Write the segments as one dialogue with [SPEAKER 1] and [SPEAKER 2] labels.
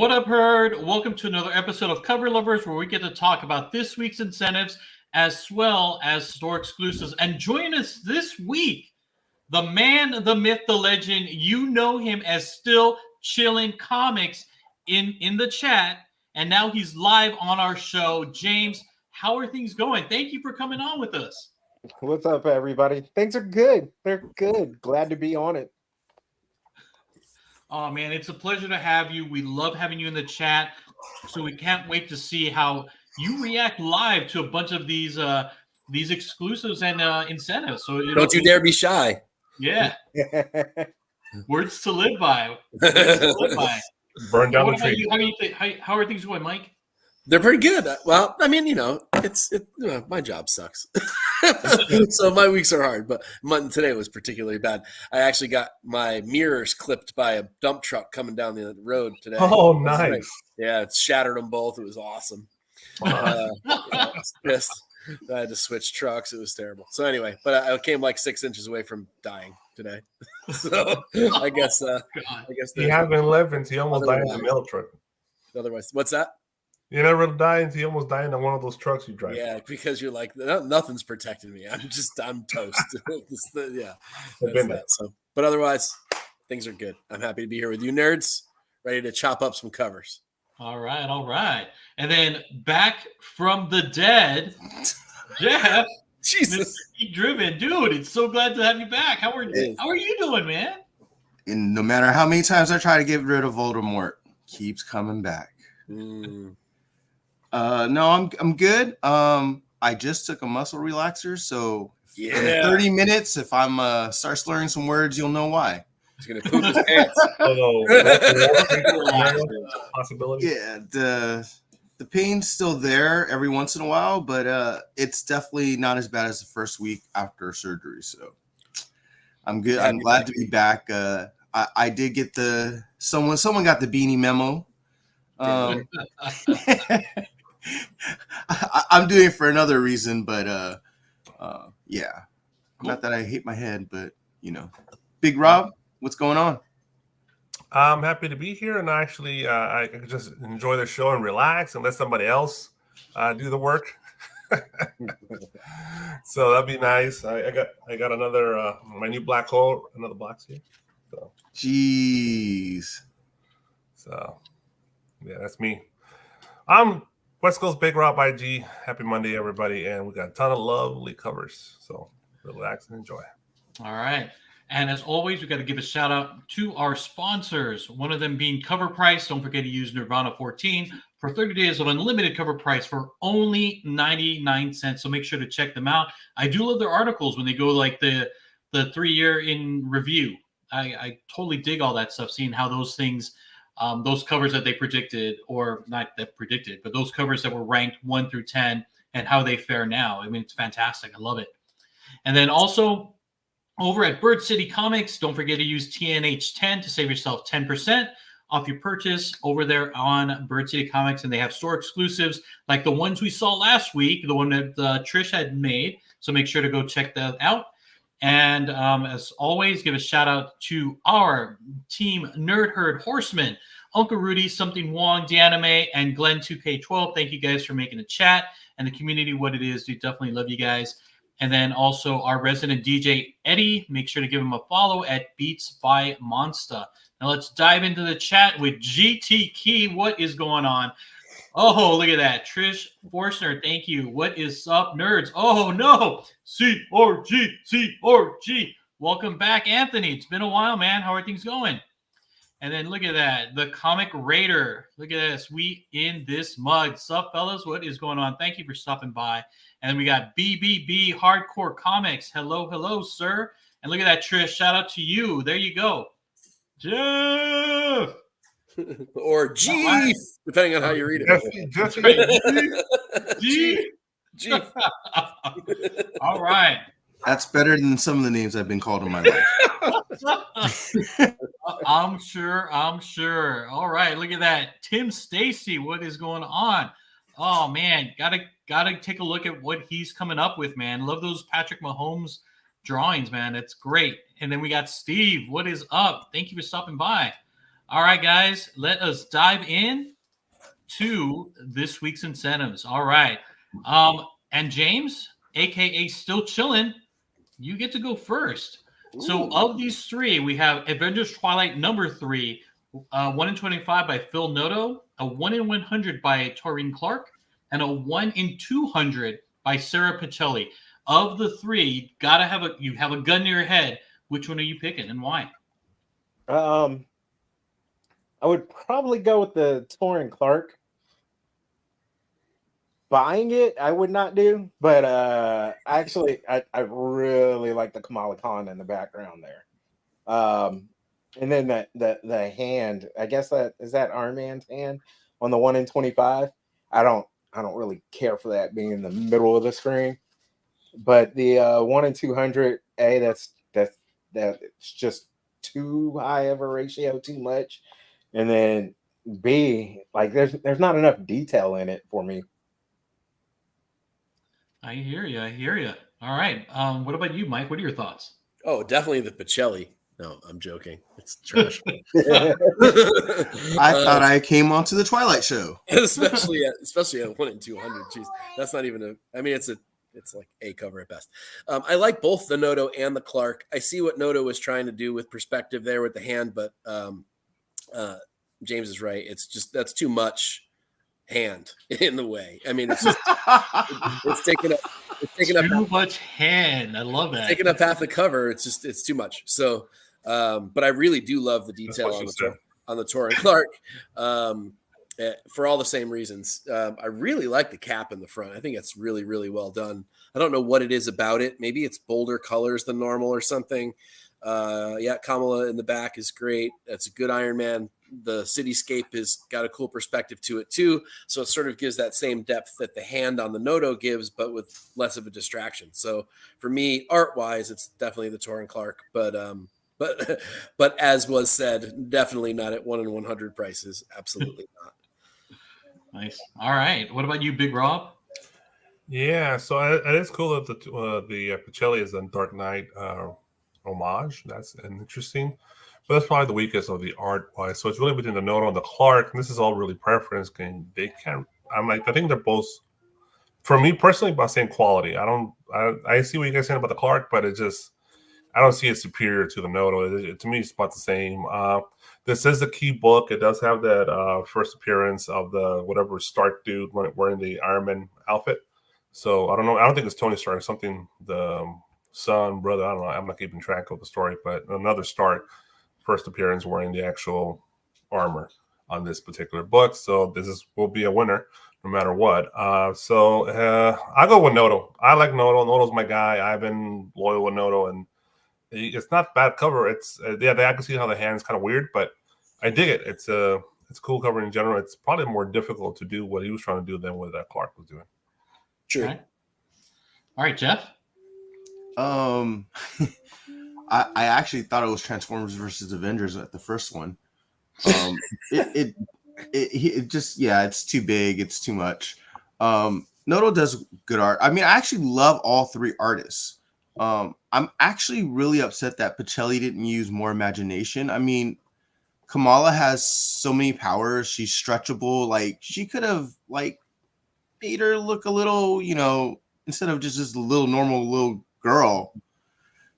[SPEAKER 1] What up, Herd? Welcome to another episode of Cover Lovers, where we get to talk about this week's incentives as well as store exclusives. And joining us this week, the man, the myth, the legend. You know him as Still Chillin Comics in the chat, and now he's live on our show. James, how are things going? Thank you for coming on with us.
[SPEAKER 2] What's up, everybody? Things are good. They're good. Glad to be on it.
[SPEAKER 1] Oh, man, it's a pleasure to have you. We love having you in the chat. So we can't wait to see how you react live to a bunch of these exclusives and incentives. So
[SPEAKER 3] don't you dare be shy.
[SPEAKER 1] Yeah. Words to live by. Words to live by.
[SPEAKER 4] Burn down the tree.
[SPEAKER 1] How are things going, Mike?
[SPEAKER 3] They're pretty good. Well, I mean, my job sucks. So my weeks are hard, but today was particularly bad. I actually got my mirrors clipped by a dump truck coming down the road today.
[SPEAKER 4] Oh, nice.
[SPEAKER 3] Yeah, it shattered them both. It was awesome. I was pissed. I had to switch trucks. It was terrible. So anyway, but I came like 6 inches away from dying today. So I guess
[SPEAKER 4] he hasn't lived since he almost died in the mail truck.
[SPEAKER 3] Otherwise, what's that?
[SPEAKER 4] You never die until you almost die in one of those trucks you drive.
[SPEAKER 3] Yeah, because you're like, nothing's protecting me. I'm toast. Yeah,
[SPEAKER 4] I've been there.
[SPEAKER 3] So, but otherwise, things are good. I'm happy to be here with you nerds, ready to chop up some covers.
[SPEAKER 1] All right. And then back from the dead, Jeff.
[SPEAKER 3] Jesus.
[SPEAKER 1] Driven. Dude, it's so glad to have you back. How are you doing, man?
[SPEAKER 5] And no matter how many times I try to get rid of Voldemort, keeps coming back. No, I'm good. I just took a muscle relaxer, so in 30 minutes, if I'm start slurring some words, you'll know why.
[SPEAKER 3] He's gonna poop his pants.
[SPEAKER 4] Possibility.
[SPEAKER 5] Yeah, the pain's still there every once in a while, but it's definitely not as bad as the first week after surgery. So I'm good. I'm glad to be back. I did get someone got the beanie memo. I'm doing it for another reason, but yeah. Cool. Not that I hate my head, but Big Rob, what's going on?
[SPEAKER 4] I'm happy to be here, and actually, I can just enjoy the show and relax and let somebody else do the work. So that'd be nice. I got another my new black hole, another box here. So.
[SPEAKER 5] Jeez.
[SPEAKER 4] So yeah, that's me. I'm West Coast Big Rob IG. Happy Monday, everybody, and we got a ton of lovely covers. So relax and enjoy.
[SPEAKER 1] All right. And as always, we got to give a shout out to our sponsors, one of them being Cover Price. Don't forget to use Nirvana 14 for 30 days of unlimited cover price for only 99 cents. So make sure to check them out. I do love their articles when they go like the 3-year in review. I totally dig all that stuff, seeing how those things, those covers that they predicted, or not that predicted, but those covers that were ranked 1 through 10 and how they fare now. I mean, it's fantastic. I love it. And then also, over at Bird City Comics, don't forget to use TNH10 to save yourself 10% off your purchase over there on Bird City Comics. And they have store exclusives like the ones we saw last week, the one that Trish had made. So make sure to go check that out. And as always, give a shout out to our team, Nerd Herd Horsemen, Uncle Rudy, Something Wong, Deanime, and Glenn 2K12. Thank you guys for making the chat and the community what it is. We definitely love you guys. And then also our resident DJ, Eddie. Make sure to give him a follow at Beats by Monster. Now let's dive into the chat with GT Key. What is going on? Oh, look at that. Trish Forstner, thank you. What is up, nerds? Oh, no. CRG. Welcome back, Anthony. It's been a while, man. How are things going? And then look at that. The Comic Raider. Look at this. We in this mug. Sup, fellas? What is going on? Thank you for stopping by. And then we got BBB Hardcore Comics. Hello, sir. And look at that, Trish. Shout out to you. There you go. Jeff.
[SPEAKER 3] Or Jeef, depending on how you read
[SPEAKER 1] it. Jeef. All right.
[SPEAKER 5] That's better than some of the names I've been called in my life.
[SPEAKER 1] I'm sure. All right, look at that. Tim Stacy, what is going on? Oh, man, gotta take a look at what he's coming up with, man. Love those Patrick Mahomes drawings, man. It's great. And then we got Steve. What is up? Thank you for stopping by. All right, guys, let us dive in to this week's incentives. All right. And James, aka Still Chillin, you get to go first. So of these three, we have Avengers Twilight #3, 1 in 25 by Phil Noto, a 1 in 100 by Taurine Clark, and a 1 in 200 by Sarah Pacelli. Of the three, you have a gun to your head. Which one are you picking and why?
[SPEAKER 2] I would probably go with the Torrin Clark. Buying it, I would not do, but actually, I really like the Kamala Khan in the background there. And then the hand, I guess that is that Iron Man's hand on the 1 in 25. I don't really care for that being in the middle of the screen, but the 1 in 200, that's it's just too high of a ratio, too much, and then B, like there's not enough detail in it for me.
[SPEAKER 1] I hear you. All right. What about you, Mike? What are your thoughts?
[SPEAKER 3] Oh, definitely the Pacelli. No, I'm joking. It's trash.
[SPEAKER 5] I thought I came onto the Twilight show.
[SPEAKER 3] especially at 1 in 200. Jeez, that's not even it's like a cover at best. I like both the Noto and the Clark. I see what Noto was trying to do with perspective there with the hand, but James is right. It's just that's too much hand in the way. I mean, it's just it's taking
[SPEAKER 1] Too much hand. I love that.
[SPEAKER 3] taking up half the cover. It's too much. So, but I really do love the detail on the Torrin Clark. For all the same reasons. I really like the cap in the front. I think it's really, really well done. I don't know what it is about it. Maybe it's bolder colors than normal or something. Kamala in the back is great. That's a good Iron Man. The cityscape has got a cool perspective to it too. So it sort of gives that same depth that the hand on the Noto gives, but with less of a distraction. So for me, art-wise, it's definitely the Torrin Clark. But as was said, definitely not at 1 in 100 prices. Absolutely not.
[SPEAKER 1] Nice. All right. What about you, Big Rob?
[SPEAKER 4] Yeah, so it is cool that the Pacelli is a Dark Knight homage. That's interesting, but that's probably the weakest of the art wise. So it's really between the Noto and the Clark, and this is all really preference. I think they're both, for me personally, about same quality. I see what you guys saying about the Clark, but I don't see it superior to the Noto. To me, it's about the same. This is the key book. It does have that first appearance of the whatever Stark dude wearing the Iron Man outfit. So I don't know. I don't think it's Tony Stark. Something the son, brother. I don't know. I'm not keeping track of the story, but another Stark first appearance wearing the actual armor on this particular book. So will be a winner no matter what. I go with Noto. I like Noto. Noto's my guy. I've been loyal with Noto, and it's not bad cover. It's I can see how the hand's kind of weird, but I dig it. It's a cool cover in general. It's probably more difficult to do what he was trying to do than what Clark was doing.
[SPEAKER 3] Sure.
[SPEAKER 1] All right, Jeff.
[SPEAKER 5] I actually thought it was Transformers versus Avengers at the first one. It's too big. It's too much. Noto does good art. I mean, I actually love all three artists. I'm actually really upset that Pacelli didn't use more imagination. I mean, Kamala has so many powers. She's stretchable. Like, she could have made her look a little, instead of just a little normal little girl.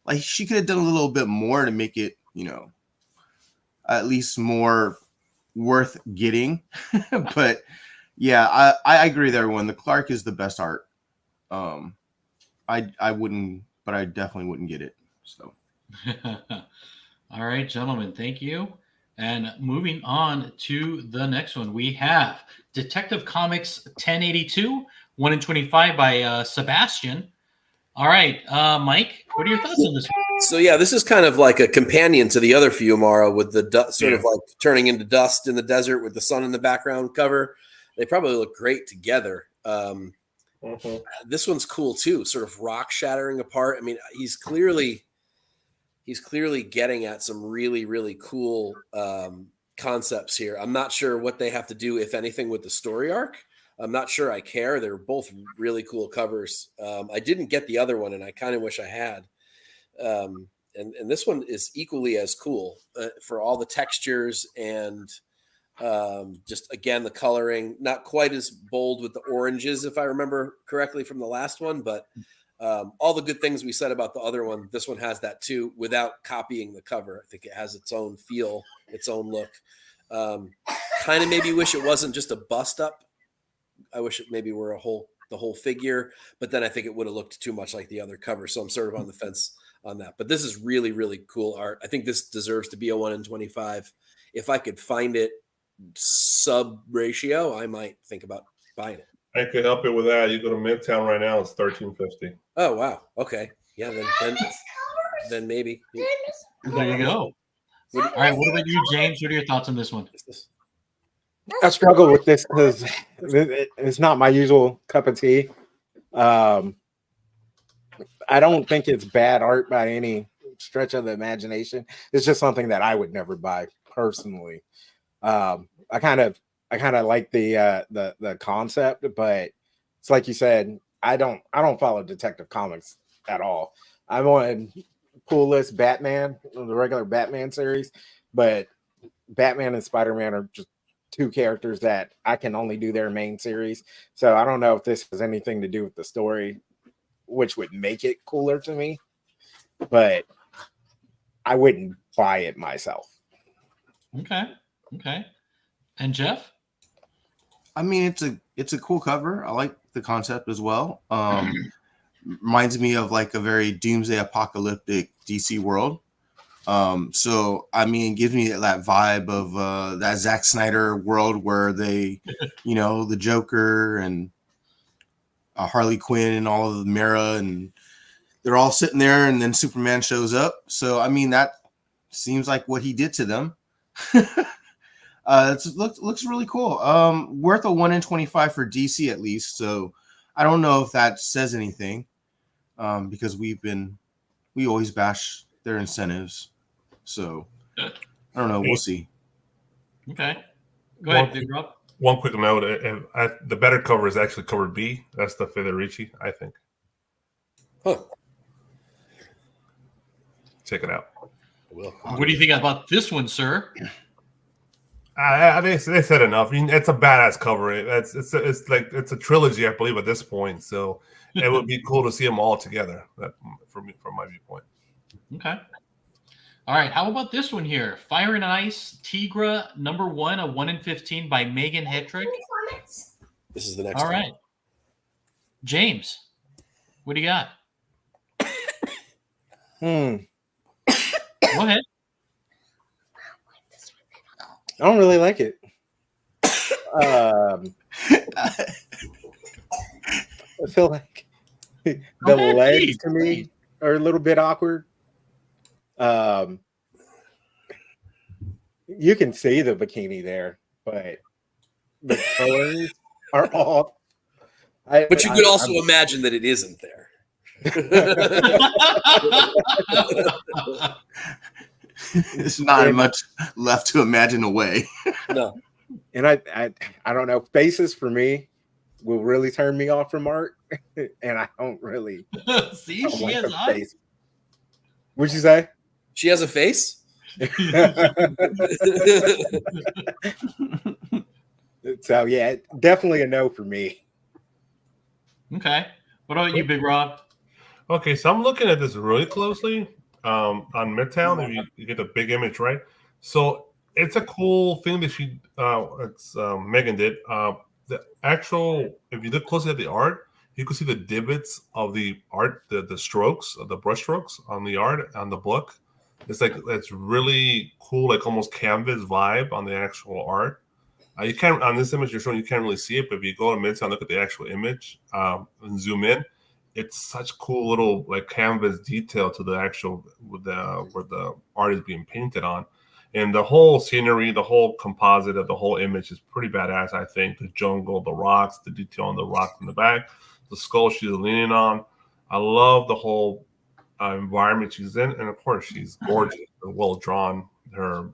[SPEAKER 5] Like, she could have done a little bit more to make it, at least more worth getting. But yeah, I agree with everyone. The Clark is the best art. I wouldn't, but I definitely wouldn't get it. So,
[SPEAKER 1] all right, gentlemen, thank you. And moving on to the next one, we have Detective Comics 1082, 1 in 25 by Sebastian. All right, Mike, what are your thoughts on this one?
[SPEAKER 3] So yeah, this is kind of like a companion to the other Fiumara with the sort of like turning into dust in the desert with the sun in the background cover. They probably look great together. This one's cool too, sort of rock shattering apart. I mean, he's clearly getting at some really, really cool concepts here. I'm not sure what they have to do, if anything, with the story arc. I'm not sure I care. They're both really cool covers. I didn't get the other one, and I kind of wish I had. and this one is equally as cool for all the textures and just again the coloring. Not quite as bold with the oranges, if I remember correctly from the last one, but all the good things we said about the other one, this one has that too, without copying the cover. I think it has its own feel, its own look. Kind of maybe wish it wasn't just a bust up. I wish it maybe were the whole figure, but then I think it would have looked too much like the other cover. So I'm sort of on the fence on that. But this is really, really cool art. I think this deserves to be a 1 in 25. If I could find it sub ratio, I might think about buying it.
[SPEAKER 4] I could help you with that. You go to Midtown right now; it's $13.50.
[SPEAKER 3] Oh wow. Okay. Yeah. Then maybe.
[SPEAKER 1] There you go. All right. What about you, James? What are your thoughts on this one?
[SPEAKER 2] I struggle with this because it's not my usual cup of tea. I don't think it's bad art by any stretch of the imagination. It's just something that I would never buy personally. I kind of like the concept, but it's like you said, I don't follow Detective Comics at all. I'm on Pull List Batman, the regular Batman series, but Batman and Spider-Man are just two characters that I can only do their main series. So I don't know if this has anything to do with the story, which would make it cooler to me, but I wouldn't buy it myself.
[SPEAKER 1] Okay. And Jeff?
[SPEAKER 5] I mean, it's a cool cover. I like the concept as well. Reminds me of like a very doomsday apocalyptic DC world. So I mean, it gives me that vibe of that Zack Snyder world where they, the Joker and Harley Quinn and all of the Mara, and they're all sitting there, and then Superman shows up. So I mean, that seems like what he did to them. It looks really cool. Worth a 1 in 25 for DC at least. So I don't know if that says anything, because we always bash their incentives. So I don't know. We'll see.
[SPEAKER 1] Okay. Go ahead, Big Rob.
[SPEAKER 4] One quick note: the better cover is actually cover B. That's the Federici, I think.
[SPEAKER 3] Huh.
[SPEAKER 4] Check it out.
[SPEAKER 1] What do you think about this one, sir?
[SPEAKER 4] They said enough. I mean, it's a badass cover. It's a trilogy, I believe, at this point. So it would be cool to see them all together. That from my viewpoint.
[SPEAKER 1] Okay. All right. How about this one here? Fire and Ice Tigra #1, a 1 in 15 by Megan Hetrick.
[SPEAKER 3] This is the next.
[SPEAKER 1] All
[SPEAKER 3] one.
[SPEAKER 1] right. James, what do you got?
[SPEAKER 2] Go
[SPEAKER 1] Go ahead.
[SPEAKER 2] I don't really like it. I feel like the
[SPEAKER 1] ahead,
[SPEAKER 2] legs
[SPEAKER 1] please,
[SPEAKER 2] to me are a little bit awkward. You can see the bikini there, but the colors are off.
[SPEAKER 3] But you could also imagine that it isn't there.
[SPEAKER 5] There's not much left to imagine away.
[SPEAKER 3] No.
[SPEAKER 2] And I don't know. Faces for me will really turn me off from art, and I don't really.
[SPEAKER 1] See, she has eyes.
[SPEAKER 2] Face. What'd you say?
[SPEAKER 3] She has a face?
[SPEAKER 2] So yeah, definitely a no for me.
[SPEAKER 1] Okay. What about you, Big Rob?
[SPEAKER 4] Okay, so I'm looking at this really closely on Midtown. If you get the big image, right? So it's a cool thing that Megan did. The actual, if you look closely at the art, you can see the divots of the art, the strokes, the brush strokes on the art, on the book. It's really cool, like almost canvas vibe on the actual art. You can't, on this image you're showing, you can't really see it, but if you go to Midtown, look at the actual image and zoom in, it's such cool little like canvas detail to the actual where the art is being painted on. And the whole scenery, the whole composite of the whole image is pretty badass, I think. The jungle, the rocks, the detail on the rocks in the back, the skull she's leaning on. I love the whole environment she's in. And of course, she's gorgeous and well drawn. Her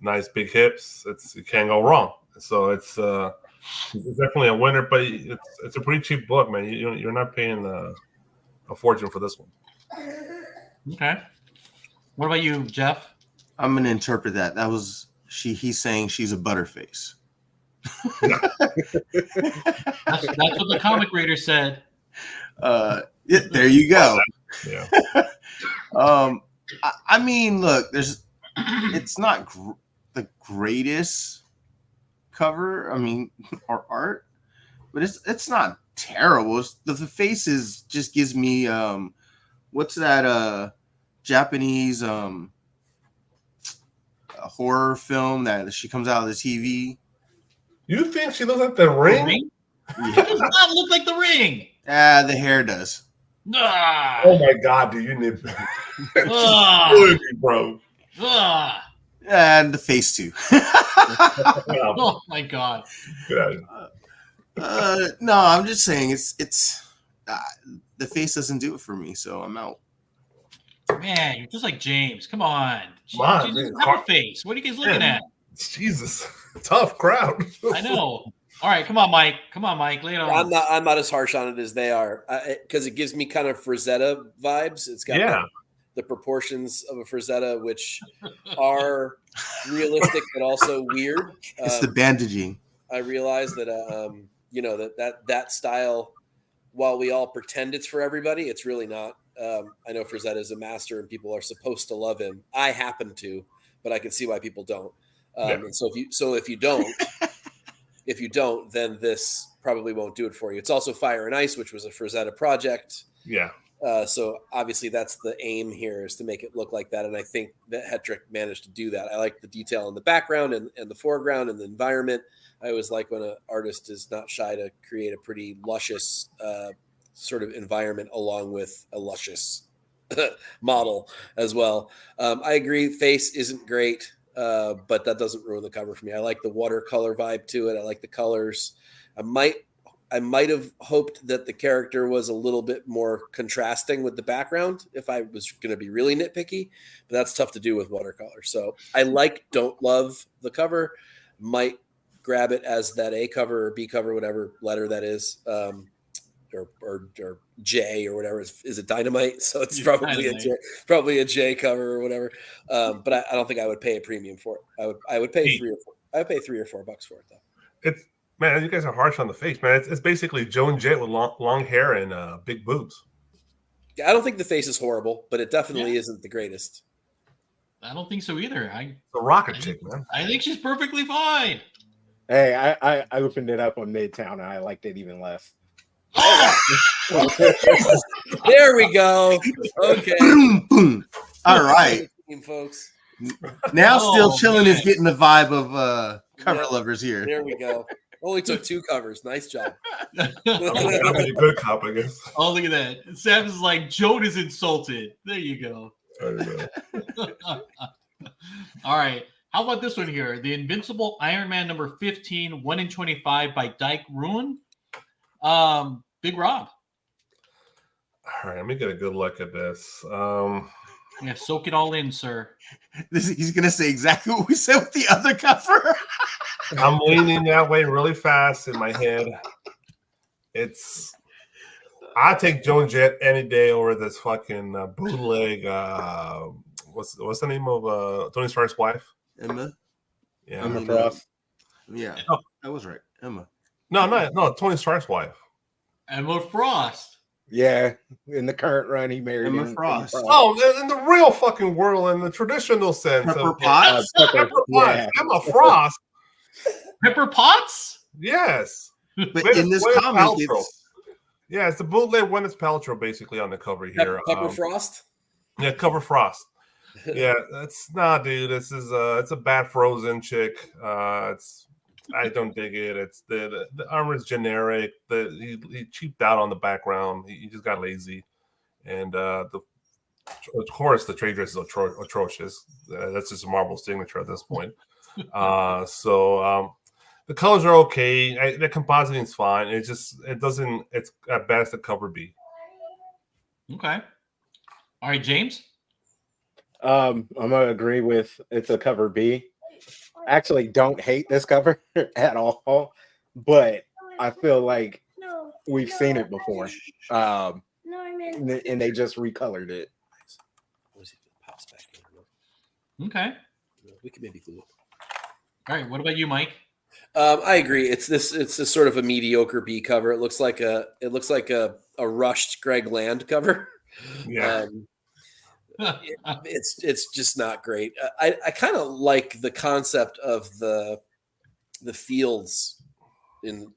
[SPEAKER 4] nice big hips. You can't go wrong. So it's definitely a winner, but it's a pretty cheap book, man. You're not paying a fortune for this one.
[SPEAKER 1] Okay. What about you, Jeff?
[SPEAKER 5] I'm gonna interpret that. That was he's saying she's a butterface.
[SPEAKER 1] That's what the comic reader said.
[SPEAKER 5] Yeah, there you go.
[SPEAKER 4] Yeah.
[SPEAKER 5] I mean, look, it's not the greatest cover. I mean, or art, but it's not terrible. The faces just gives me what's that Japanese horror film that she comes out of the TV.
[SPEAKER 4] You think she looks like the Ring?
[SPEAKER 1] It does not look like the Ring.
[SPEAKER 5] The hair does.
[SPEAKER 1] Ah,
[SPEAKER 4] Oh my God, do you need
[SPEAKER 1] ah,
[SPEAKER 4] bro?
[SPEAKER 5] Ah. And the face too.
[SPEAKER 1] Oh my God.
[SPEAKER 5] No, I'm just saying it's the face doesn't do it for me, so I'm out.
[SPEAKER 1] Man, you're just like James. Come on. She
[SPEAKER 4] Come on,
[SPEAKER 1] doesn't
[SPEAKER 4] man.
[SPEAKER 1] have a face. What are you guys looking at?
[SPEAKER 4] Jesus, tough crowd.
[SPEAKER 1] I know. All right, come on, Mike. Lay it on.
[SPEAKER 3] I'm not as harsh on it as they are because it gives me kind of Frazetta vibes. It's got the proportions of a Frazetta, which are realistic but also weird.
[SPEAKER 5] It's the bandaging.
[SPEAKER 3] I realize that that style, while we all pretend it's for everybody, it's really not. I know Frazetta is a master and people are supposed to love him. I happen to, but I can see why people don't. And so if you don't, then this probably won't do it for you. It's also Fire and Ice, which was a Frazetta project.
[SPEAKER 4] Yeah.
[SPEAKER 3] So obviously that's the aim here, is to make it look like that. And I think that Hetrick managed to do that. I like the detail in the background and the foreground and the environment. I always like when an artist is not shy to create a pretty luscious sort of environment along with a luscious model as well. I agree. Face isn't great. But that doesn't ruin the cover for me. I like the watercolor vibe to it. I like the colors. I might have hoped that the character was a little bit more contrasting with the background if I was going to be really nitpicky, but that's tough to do with watercolor. So I don't love the cover. Might grab it as that A cover or B cover, whatever letter that is, or J or whatever. Is it Dynamite? So it's probably a J cover or whatever. But I don't think I would pay a premium for it. I would pay $3 or $4 for it though.
[SPEAKER 4] It's, man, you guys are harsh on the face, man. It's basically Joan Jett with long hair and big boobs.
[SPEAKER 3] Yeah, I don't think the face is horrible, but it definitely isn't the greatest.
[SPEAKER 1] I don't think so either.
[SPEAKER 4] The rocket chick, man.
[SPEAKER 1] I think she's perfectly fine.
[SPEAKER 2] Hey, I opened it up on Midtown and I liked it even less.
[SPEAKER 3] There we go. Okay.
[SPEAKER 5] Boom, boom. All right,
[SPEAKER 3] folks.
[SPEAKER 5] Now Still Chillin is getting the vibe of cover lovers here.
[SPEAKER 3] There we go. Only took 2 covers. Nice job.
[SPEAKER 4] I'm a good cop, I guess.
[SPEAKER 1] Oh, look at that. Sam's like, Joan is insulted. There you go. All right. How about this one here? The Invincible Iron Man number 15, 1/25 by Dyke Ruin. Big Rob.
[SPEAKER 4] All right, let me get a good look at this.
[SPEAKER 1] Yeah, soak it all in, sir.
[SPEAKER 5] He's gonna say exactly what we said with the other cover.
[SPEAKER 4] I'm leaning that way really fast in my head. I take Joan Jett any day over this fucking bootleg. What's the name of Tony Stark's wife?
[SPEAKER 5] Emma.
[SPEAKER 4] Yeah,
[SPEAKER 2] Emma Frost.
[SPEAKER 5] Yeah, I was right. Emma.
[SPEAKER 4] No, Tony Stark's wife.
[SPEAKER 1] Emma Frost.
[SPEAKER 2] Yeah, in the current run, he married
[SPEAKER 5] Emma Frost.
[SPEAKER 4] Oh, in the real fucking world, in the traditional sense.
[SPEAKER 5] Pepper Potts?
[SPEAKER 2] Pepper, yeah.
[SPEAKER 4] Emma Frost.
[SPEAKER 1] Pepper Potts?
[SPEAKER 4] Yes.
[SPEAKER 5] But in this comic,
[SPEAKER 4] it's the bootleg Gwyneth Paltrow basically on the cover here.
[SPEAKER 3] Pepper Frost?
[SPEAKER 4] Yeah, Cover Frost. Yeah, dude. This is it's a bad Frozen chick. I don't dig it. It's the armor is generic. He cheaped out on the background. He just got lazy, and of course the trade dress is atrocious. That's just a Marvel signature at this point. So the colors are okay. The compositing is fine. It's at best a cover B.
[SPEAKER 1] Okay. All right, James.
[SPEAKER 2] I'm gonna agree with it's a cover B. Actually, don't hate this cover at all, but I feel like we've seen it before, and they just recolored it.
[SPEAKER 1] Okay.
[SPEAKER 3] We could maybe glue it.
[SPEAKER 1] All right. What about you, Mike?
[SPEAKER 3] I agree. It's this sort of a mediocre B cover. It looks like a rushed Greg Land cover.
[SPEAKER 4] Yeah.
[SPEAKER 3] It's just not great. I kind of like the concept of the fields in,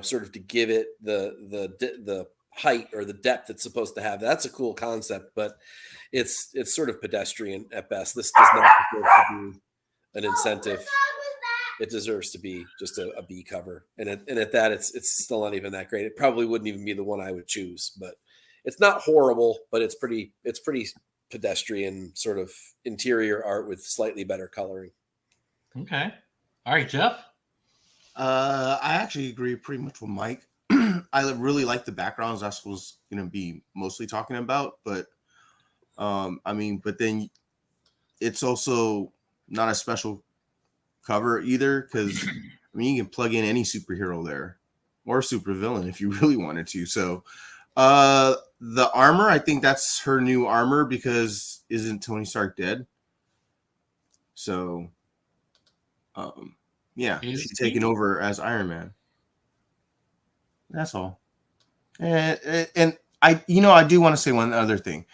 [SPEAKER 3] sort of to give it the height or the depth it's supposed to have. That's a cool concept, but it's sort of pedestrian at best. This does not deserve to be an incentive. It deserves to be just a B cover, and at that, it's still not even that great. It probably wouldn't even be the one I would choose, but it's not horrible. But it's pretty pedestrian sort of interior art with slightly better coloring.
[SPEAKER 1] Okay. All right, Jeff.
[SPEAKER 5] I actually agree pretty much with Mike. I really like the backgrounds. That's what I was going to be mostly talking about, but but then it's also not a special cover either, because you can plug in any superhero there or supervillain if you really wanted to. So the armor, I think that's her new armor, because isn't Tony Stark dead? So she's taking over as Iron Man. That's all. And I do want to say one other thing.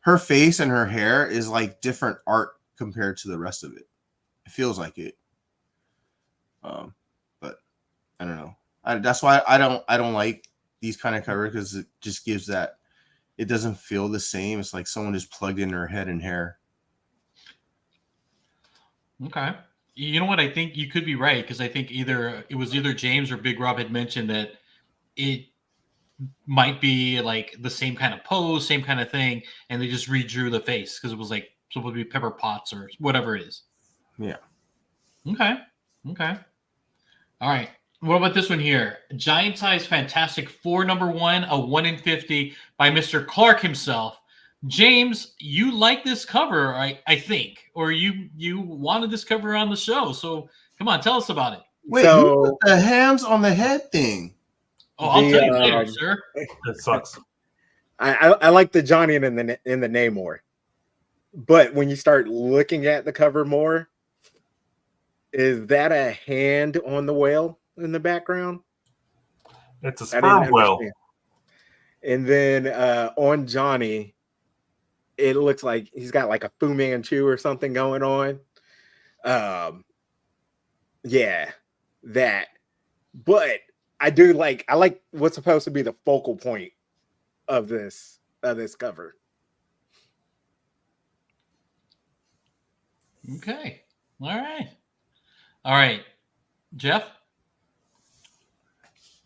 [SPEAKER 5] Her face and her hair is like different art compared to the rest of it. It feels like it. But I don't know. That's why I don't like these kind of covers, because it just gives that, it doesn't feel the same. It's like someone just plugged in her head and hair.
[SPEAKER 1] Okay. You know what? I think you could be right, because I think either James or Big Rob had mentioned that it might be like the same kind of pose, same kind of thing, and they just redrew the face because it was like supposed to be Pepper Potts or whatever it is.
[SPEAKER 5] Yeah.
[SPEAKER 1] Okay. All right. What about this one here? Giant Size Fantastic Four #1, a 1 in 50 by Mr. Clark himself. James, you like this cover, I think, or you wanted this cover on the show. So come on, tell us about it.
[SPEAKER 5] Wait, who put the hands on the head thing?
[SPEAKER 1] Oh, I'll tell you later, sir.
[SPEAKER 4] It sucks.
[SPEAKER 2] I like the Johnny in the name more, but when you start looking at the cover more, is that a hand on the whale in the background?
[SPEAKER 4] It's a sperm whale.
[SPEAKER 2] And then on Johnny, it looks like he's got like a Fu Manchu or something going on. Yeah, that. But I like what's supposed to be the focal point of this cover.
[SPEAKER 1] Okay. All right. Jeff?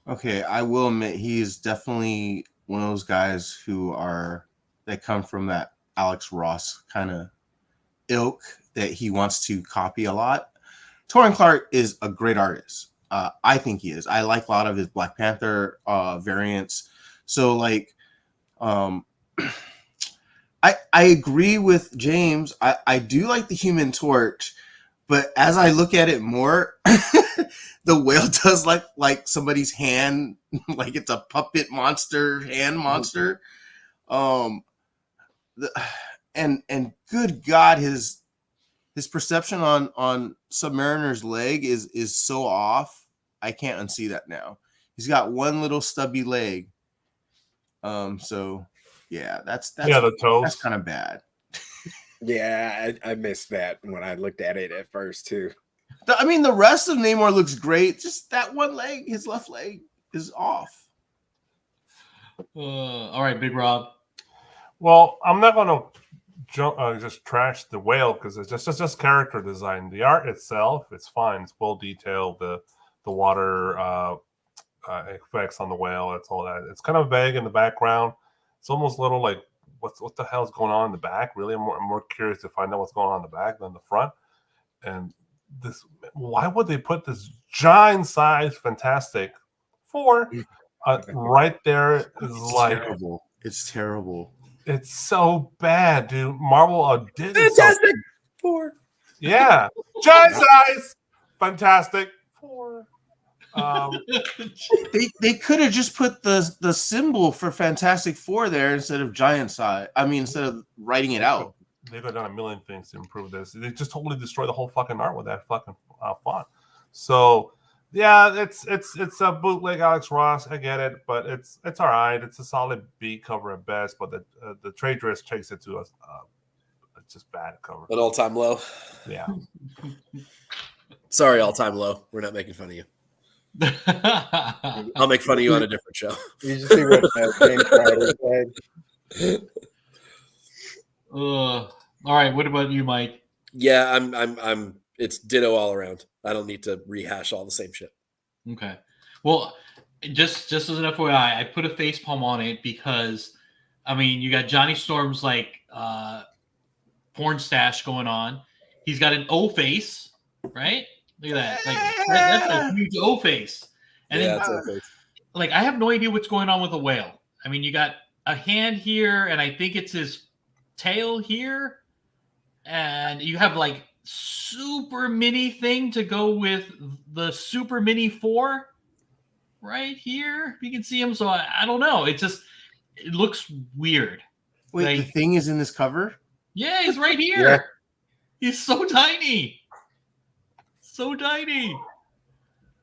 [SPEAKER 5] Okay, I will admit he is definitely one of those guys that come from that Alex Ross kind of ilk that he wants to copy a lot. Torrin Clark is a great artist. I think he is. I like a lot of his Black Panther variants. So like, I agree with James. I do like the Human Torch, but as I look at it more, the whale does like somebody's hand, like it's a puppet monster, hand monster. And good God, his perception on Submariner's leg is so off. I can't unsee that now. He's got one little stubby leg. So yeah, that's
[SPEAKER 4] the toes.
[SPEAKER 5] That's kind of bad.
[SPEAKER 2] Yeah, I missed that when I looked at it at first too.
[SPEAKER 5] The rest of Namor looks great. Just that one leg, his left leg, is off.
[SPEAKER 1] All right, Big Rob.
[SPEAKER 4] Well, I'm not going to just trash the whale, because it's just character design. The art itself, it's fine. It's well detailed. The water effects on the whale, it's all that. It's kind of vague in the background. It's almost a little like, what the hell is going on in the back? Really, I'm more curious to find out what's going on in the back than the front. And why would they put this giant size Fantastic Four right there? Is like
[SPEAKER 5] terrible. It's terrible.
[SPEAKER 4] It's so bad, dude. Marvel did
[SPEAKER 3] Fantastic Four.
[SPEAKER 4] Yeah, giant size Fantastic Four.
[SPEAKER 5] They could have just put the symbol for Fantastic Four there instead of giant size. Instead of writing it out.
[SPEAKER 4] they could have done a million things to improve this. They just totally destroyed the whole fucking art with that fucking font. So yeah, it's a bootleg Alex Ross. I get it, but it's all right. It's a solid B cover at best. But the trade dress takes it to us. It's just bad cover.
[SPEAKER 3] An all-time low.
[SPEAKER 4] Yeah.
[SPEAKER 3] Sorry, all-time low. We're not making fun of you. I'll make fun of you on a different show.
[SPEAKER 2] You just see what James Carter said.
[SPEAKER 1] All right. What about you, Mike?
[SPEAKER 3] Yeah, I'm. It's ditto all around. I don't need to rehash all the same shit.
[SPEAKER 1] Okay. Well, just as an FYI, I put a facepalm on it because, I mean, you got Johnny Storm's like porn stash going on. He's got an O face, right? Look at that. Like that's a huge O face. And
[SPEAKER 3] Yeah,
[SPEAKER 1] then,
[SPEAKER 3] it's okay.
[SPEAKER 1] like, I have no idea what's going on with the whale. I mean, you got a hand here, and I think it's his tail here, and you have like super mini thing to go with the super mini 4 right here. You can see him, so I don't know. It looks weird.
[SPEAKER 5] Wait,
[SPEAKER 1] Like,
[SPEAKER 5] the thing is in this cover?
[SPEAKER 1] yeah, he's right here.
[SPEAKER 2] Yeah.
[SPEAKER 1] He's so tiny. So tiny.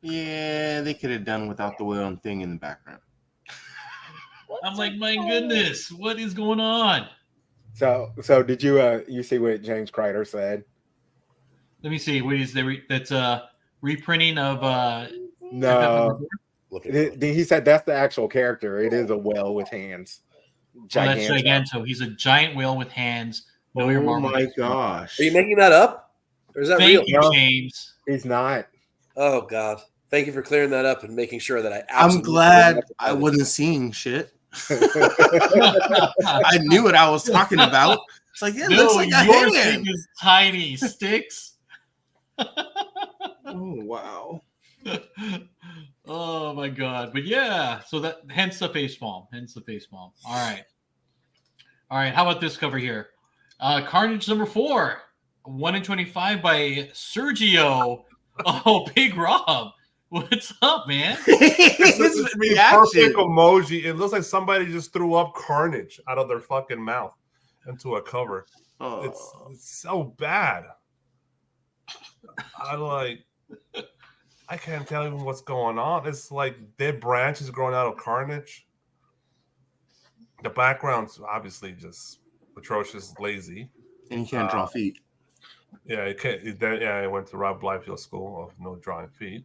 [SPEAKER 5] Yeah, they could have done without the whale and thing in the background.
[SPEAKER 1] I'm like, my goodness, what is going on?
[SPEAKER 2] So did you see what James Kreider said?
[SPEAKER 1] Let me see. What is there? That's a reprinting of
[SPEAKER 2] No,
[SPEAKER 3] Look at it.
[SPEAKER 2] he said that's the actual character. It is a whale with hands.
[SPEAKER 1] That's
[SPEAKER 2] Gigantic.
[SPEAKER 1] Giganto. He's a giant whale with hands. Know your
[SPEAKER 5] Oh
[SPEAKER 1] Marvel.
[SPEAKER 5] my gosh.
[SPEAKER 3] Are you making that up, or is that
[SPEAKER 1] Thank
[SPEAKER 3] real?
[SPEAKER 1] you,
[SPEAKER 2] No.
[SPEAKER 1] James.
[SPEAKER 2] He's not.
[SPEAKER 3] Oh God! Thank you for clearing that up and making sure that I.
[SPEAKER 5] I'm
[SPEAKER 3] absolutely
[SPEAKER 5] glad I wasn't seeing shit. I knew what I was talking about. It's like, it looks like a
[SPEAKER 1] your
[SPEAKER 5] hand.
[SPEAKER 1] thing is tiny. Sticks.
[SPEAKER 5] Oh, wow.
[SPEAKER 1] Oh my god. But yeah, so that hence the face palm. All right. How about this cover here? Carnage number 4, 1 in 25 by Sergio. Oh, Big Rob. What's up, man?
[SPEAKER 5] His
[SPEAKER 4] The
[SPEAKER 5] reaction.
[SPEAKER 4] perfect emoji. It looks like somebody just threw up Carnage out of their fucking mouth into a cover.
[SPEAKER 5] Oh.
[SPEAKER 4] It's so bad. I can't tell even what's going on. It's like dead branches growing out of Carnage. The background's obviously just atrocious, lazy.
[SPEAKER 5] And you can't draw feet.
[SPEAKER 4] Yeah, it can't. I went to Rob Liefeld School of No Drawing Feet.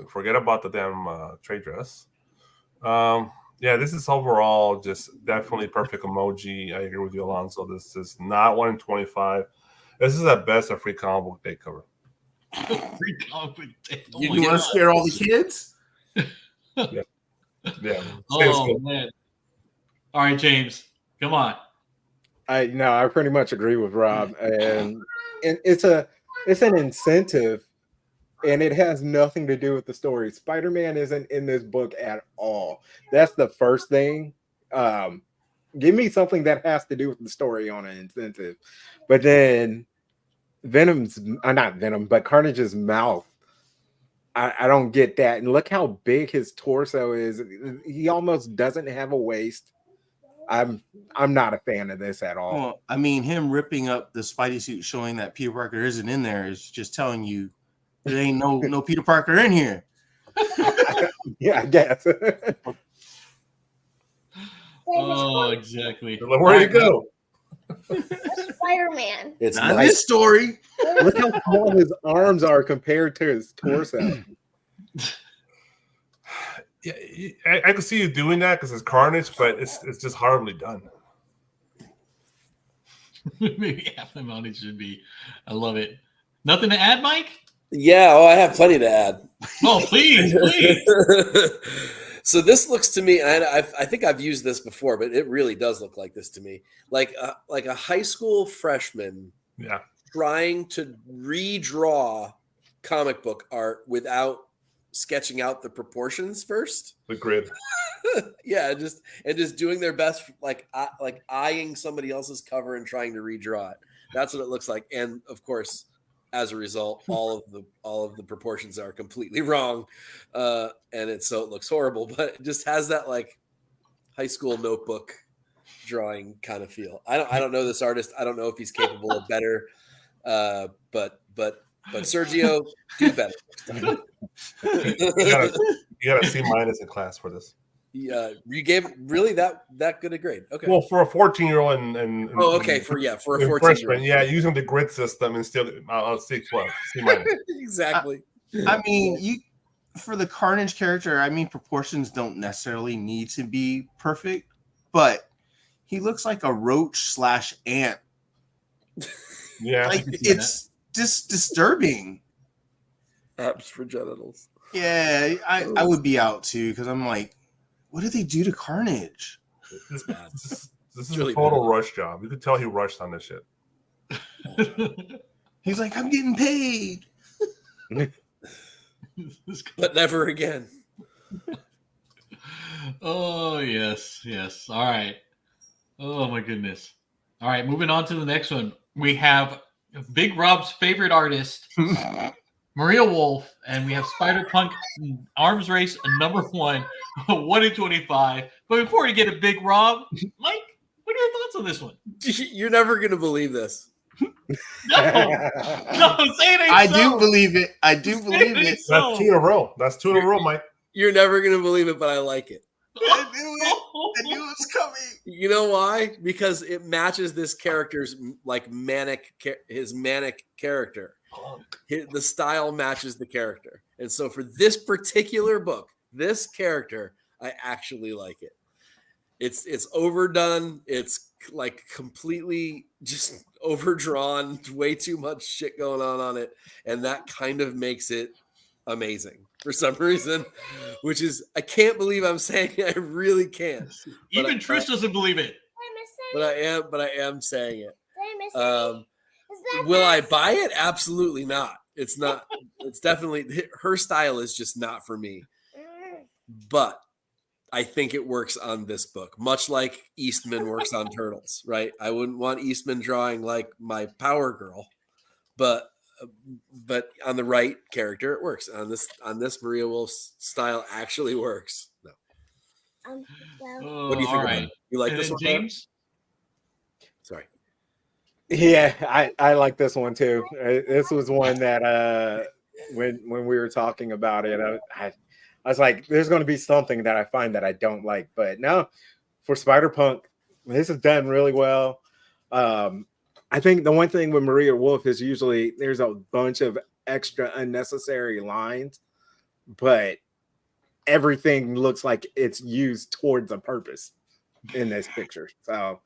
[SPEAKER 4] Forget about the damn trade dress. Yeah, this is overall just definitely perfect emoji. I agree with you, Alonso. This is not 1 in 25. This is at best a free comic book day cover.
[SPEAKER 1] Free comic book day. Oh
[SPEAKER 5] You
[SPEAKER 1] my
[SPEAKER 5] want to
[SPEAKER 1] God.
[SPEAKER 5] scare all the kids?
[SPEAKER 4] Yeah.
[SPEAKER 1] Oh man. All right, James. Come on.
[SPEAKER 2] I pretty much agree with Rob, and it's an incentive, and it has nothing to do with the story. Spider-Man isn't in this book at all. That's the first thing. Give me something that has to do with the story on an incentive, but then Carnage's mouth. I don't get that. And look how big his torso is. He almost doesn't have a waist. I'm not a fan of this at all.
[SPEAKER 5] Well, I mean, him ripping up the Spidey suit showing that Peter Parker isn't in there is just telling you there ain't no Peter Parker in here.
[SPEAKER 2] Yeah, I guess.
[SPEAKER 1] Oh, exactly.
[SPEAKER 4] Where'd he go?
[SPEAKER 6] Spider-Man.
[SPEAKER 3] It's
[SPEAKER 5] Not
[SPEAKER 3] nice.
[SPEAKER 5] this story.
[SPEAKER 2] Look how small his arms are compared to his torso.
[SPEAKER 4] Yeah, I can see you doing that because it's Carnage, but it's just horribly done.
[SPEAKER 1] Maybe half the amount it should be. I love it. Nothing to add, Mike?
[SPEAKER 3] Yeah. Oh, I have plenty to add.
[SPEAKER 1] Oh, please.
[SPEAKER 3] So this looks to me, and I think I've used this before, but it really does look like this to me, like a high school freshman
[SPEAKER 4] Yeah.
[SPEAKER 3] trying to redraw comic book art without sketching out the proportions first.
[SPEAKER 4] The grid.
[SPEAKER 3] Yeah, just doing their best, like eyeing somebody else's cover and trying to redraw it. That's what it looks like, and of course, as a result, all of the proportions are completely wrong, and it looks horrible. But it just has that like high school notebook drawing kind of feel. I don't know this artist. I don't know if he's capable of better. But Sergio, do better.
[SPEAKER 4] You got a C- in class for this.
[SPEAKER 3] You gave really that good a grade. Okay.
[SPEAKER 4] Well, for a 14-year-old and
[SPEAKER 3] okay, for a 14-year-old.
[SPEAKER 4] Yeah, using the grid system and still I'll C+, C-.
[SPEAKER 3] Exactly.
[SPEAKER 5] I mean, for the Carnage character, I mean, proportions don't necessarily need to be perfect, but he looks like a roach / ant.
[SPEAKER 4] Yeah,
[SPEAKER 5] Like it's just disturbing.
[SPEAKER 3] Apps for genitals.
[SPEAKER 5] Yeah, I would be out too because I'm like, what did they do to Carnage?
[SPEAKER 4] This is
[SPEAKER 3] really
[SPEAKER 4] a total rush job. You could tell he rushed on this shit.
[SPEAKER 5] He's like, I'm getting paid.
[SPEAKER 3] But never again.
[SPEAKER 1] Oh, yes. All right. Oh, my goodness. All right, moving on to the next one. We have Big Rob's favorite artist, Maria Wolf, and we have Spider-Punk Arms Race number 1, 1 in 25. But before we get to Big Rob, Mike, what are your thoughts on this one?
[SPEAKER 3] You're never going to believe this.
[SPEAKER 1] No, say it ain't
[SPEAKER 5] I
[SPEAKER 1] so.
[SPEAKER 5] do believe it. I do believe it.
[SPEAKER 1] So.
[SPEAKER 4] That's 2 in a row. That's 2 in a row, Mike.
[SPEAKER 3] You're never going to believe it, but I like it.
[SPEAKER 5] I knew it. I knew it was coming.
[SPEAKER 3] You know why? Because it matches this character's his manic character. The style matches the character. And so for this particular book, this character, I actually like it. It's overdone. It's like completely just overdrawn, way too much shit going on it. And that kind of makes it amazing for some reason, which is, I can't believe I'm saying it. I really can't.
[SPEAKER 1] Even Trish doesn't believe it.
[SPEAKER 3] But I am saying it. Will I buy it? Absolutely not. It's not. It's definitely, her style is just not for me. But I think it works on this book, much like Eastman works on Turtles, right? I wouldn't want Eastman drawing like my Power Girl, but on the right character, it works. On this Maria Wolf's style actually works. No. What do you think about it? You like this one,
[SPEAKER 1] James?
[SPEAKER 3] Sorry.
[SPEAKER 2] Yeah, I like this one too. This was one that when we were talking about it, I was like, there's going to be something that I find that I don't like, but no, for Spider-Punk, this is done really well. I think the one thing with Maria Wolf is usually there's a bunch of extra unnecessary lines, but everything looks like it's used towards a purpose in this picture. So,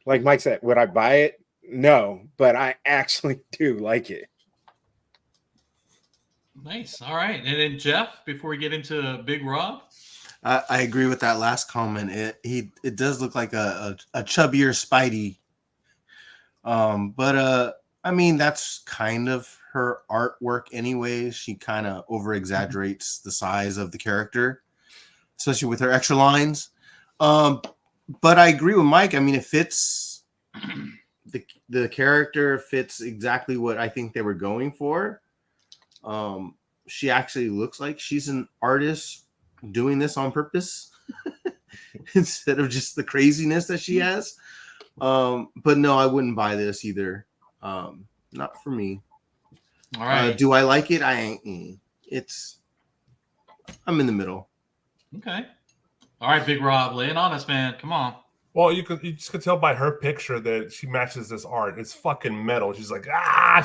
[SPEAKER 2] like Mike said, would I buy it? No, but I actually do like it.
[SPEAKER 1] Nice. All right. And then Jeff, before we get into Big Rob.
[SPEAKER 5] I agree with that last comment. It does look like a chubbier Spidey. But I mean, that's kind of her artwork anyway. She kind of over exaggerates the size of the character, especially with her extra lines. But I agree with Mike. I mean, it fits the character fits exactly what I think they were going for. She actually looks like she's an artist doing this on purpose instead of just the craziness that she has. But no, I wouldn't buy this either. Not for me.
[SPEAKER 1] All right.
[SPEAKER 5] Do I like it? I'm in the middle.
[SPEAKER 1] Okay. All right, Big Rob, lay it on us, man. Come on.
[SPEAKER 4] Well, you just could tell by her picture that she matches this art. It's fucking metal. She's like,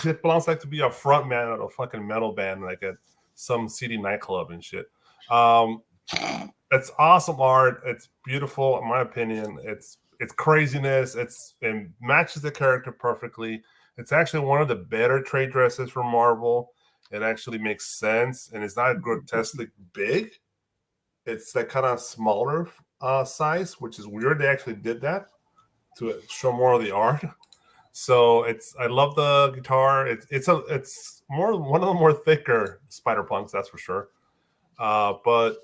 [SPEAKER 4] she belongs like to be a front man at a fucking metal band, like at some seedy nightclub and shit. It's awesome art. It's beautiful, in my opinion. It's craziness. It matches the character perfectly. It's actually one of the better trade dresses from Marvel. It actually makes sense, and it's not grotesquely big. It's that kind of smaller size, which is weird. They actually did that to show more of the art. So I love the guitar. It's more one of the more thicker Spider-Punks, that's for sure. But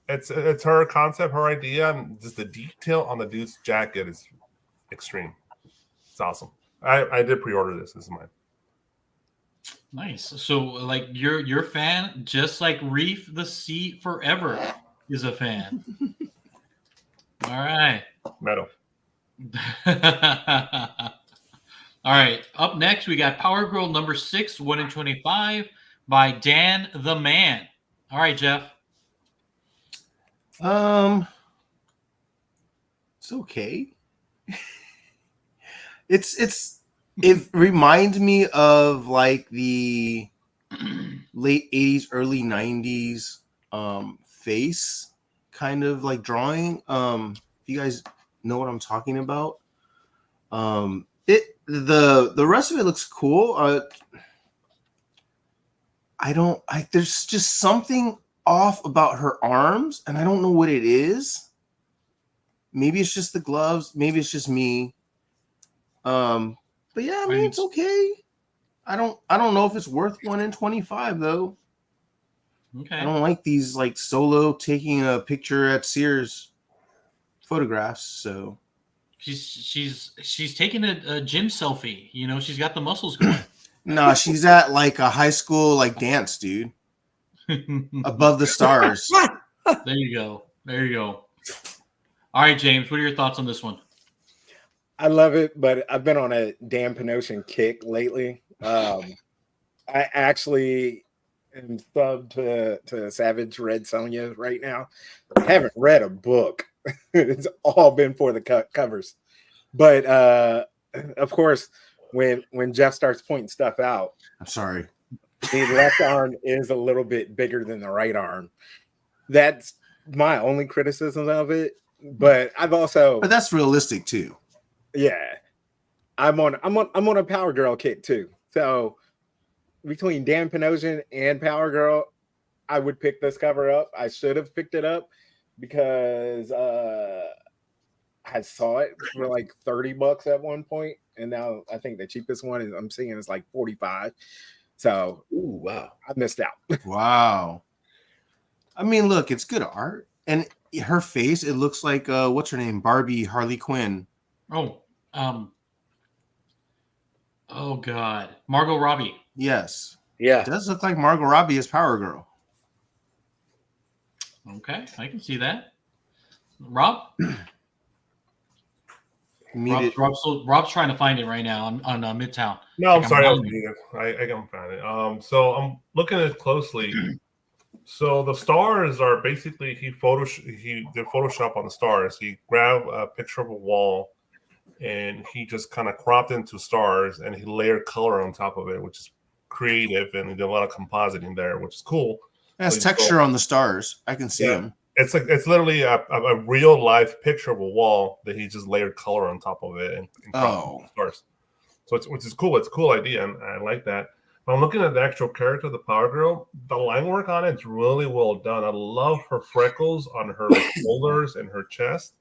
[SPEAKER 4] it's her concept, her idea, and just the detail on the dude's jacket is extreme. It's awesome. I did pre-order this. This is mine.
[SPEAKER 1] Nice. So, like, you're a fan, just like Reef the Sea Forever is a fan. All right.
[SPEAKER 4] Metal.
[SPEAKER 1] All right. Up next, we got Power Girl number 6, 1 in 25 by Dan the Man. All right, Jeff.
[SPEAKER 5] It's okay. It reminds me of like the late 80s, early 90s face kind of like drawing. If you guys know what I'm talking about. The rest of it looks cool. There's just something off about her arms, and I don't know what it is. Maybe it's just the gloves, maybe it's just me. But yeah, I mean, it's okay. I don't know if it's worth 1 in 25 though.
[SPEAKER 1] Okay.
[SPEAKER 5] I don't like these like solo taking a picture at Sears photographs. So
[SPEAKER 1] she's taking a gym selfie. You know, she's got the muscles going.
[SPEAKER 5] no, she's at like a high school like dance, dude. Above the stars.
[SPEAKER 1] There you go. There you go. All right, James, what are your thoughts on this one?
[SPEAKER 2] I love it, but I've been on a Dan Panosian kick lately. I actually am subbed to Savage Red Sonja right now. I haven't read a book. It's all been for the covers. But of course, when Jeff starts pointing stuff out,
[SPEAKER 5] I'm sorry.
[SPEAKER 2] the left arm is a little bit bigger than the right arm. That's my only criticism of it. But
[SPEAKER 5] But that's realistic too.
[SPEAKER 2] Yeah, I'm on a Power Girl kick too. So between Dan Panosian and Power Girl, I would pick this cover up. I should have picked it up because I saw it for like $30 at one point, and now I think the cheapest one I'm seeing is like 45. So
[SPEAKER 3] Ooh, wow,
[SPEAKER 2] I missed out.
[SPEAKER 5] Wow. I mean, look, it's good art, and her face, it looks like what's her name, Barbie Harley Quinn.
[SPEAKER 1] Oh God, Margot Robbie.
[SPEAKER 5] Yes.
[SPEAKER 3] yeah.
[SPEAKER 5] It does look like Margot Robbie as Power Girl.
[SPEAKER 1] Okay, I can see that. Rob? Rob's trying to find it right now on Midtown.
[SPEAKER 4] No, I'm
[SPEAKER 1] Like,
[SPEAKER 4] sorry.
[SPEAKER 1] I'm
[SPEAKER 4] I can find it. So I'm looking at it closely. So the stars are basically did Photoshop on the stars. He grabbed a picture of a wall and he just kind of cropped into stars and he layered color on top of it, which is creative, and he did a lot of compositing there, which is cool.
[SPEAKER 5] It has texture on the stars. I can see them.
[SPEAKER 4] It's literally a real life picture of a wall that he just layered color on top of it and cropped stars. So which is cool. It's a cool idea, and I like that. But I'm looking at the actual character, the Power Girl. The line work on it's really well done. I love her freckles on her shoulders and her chest.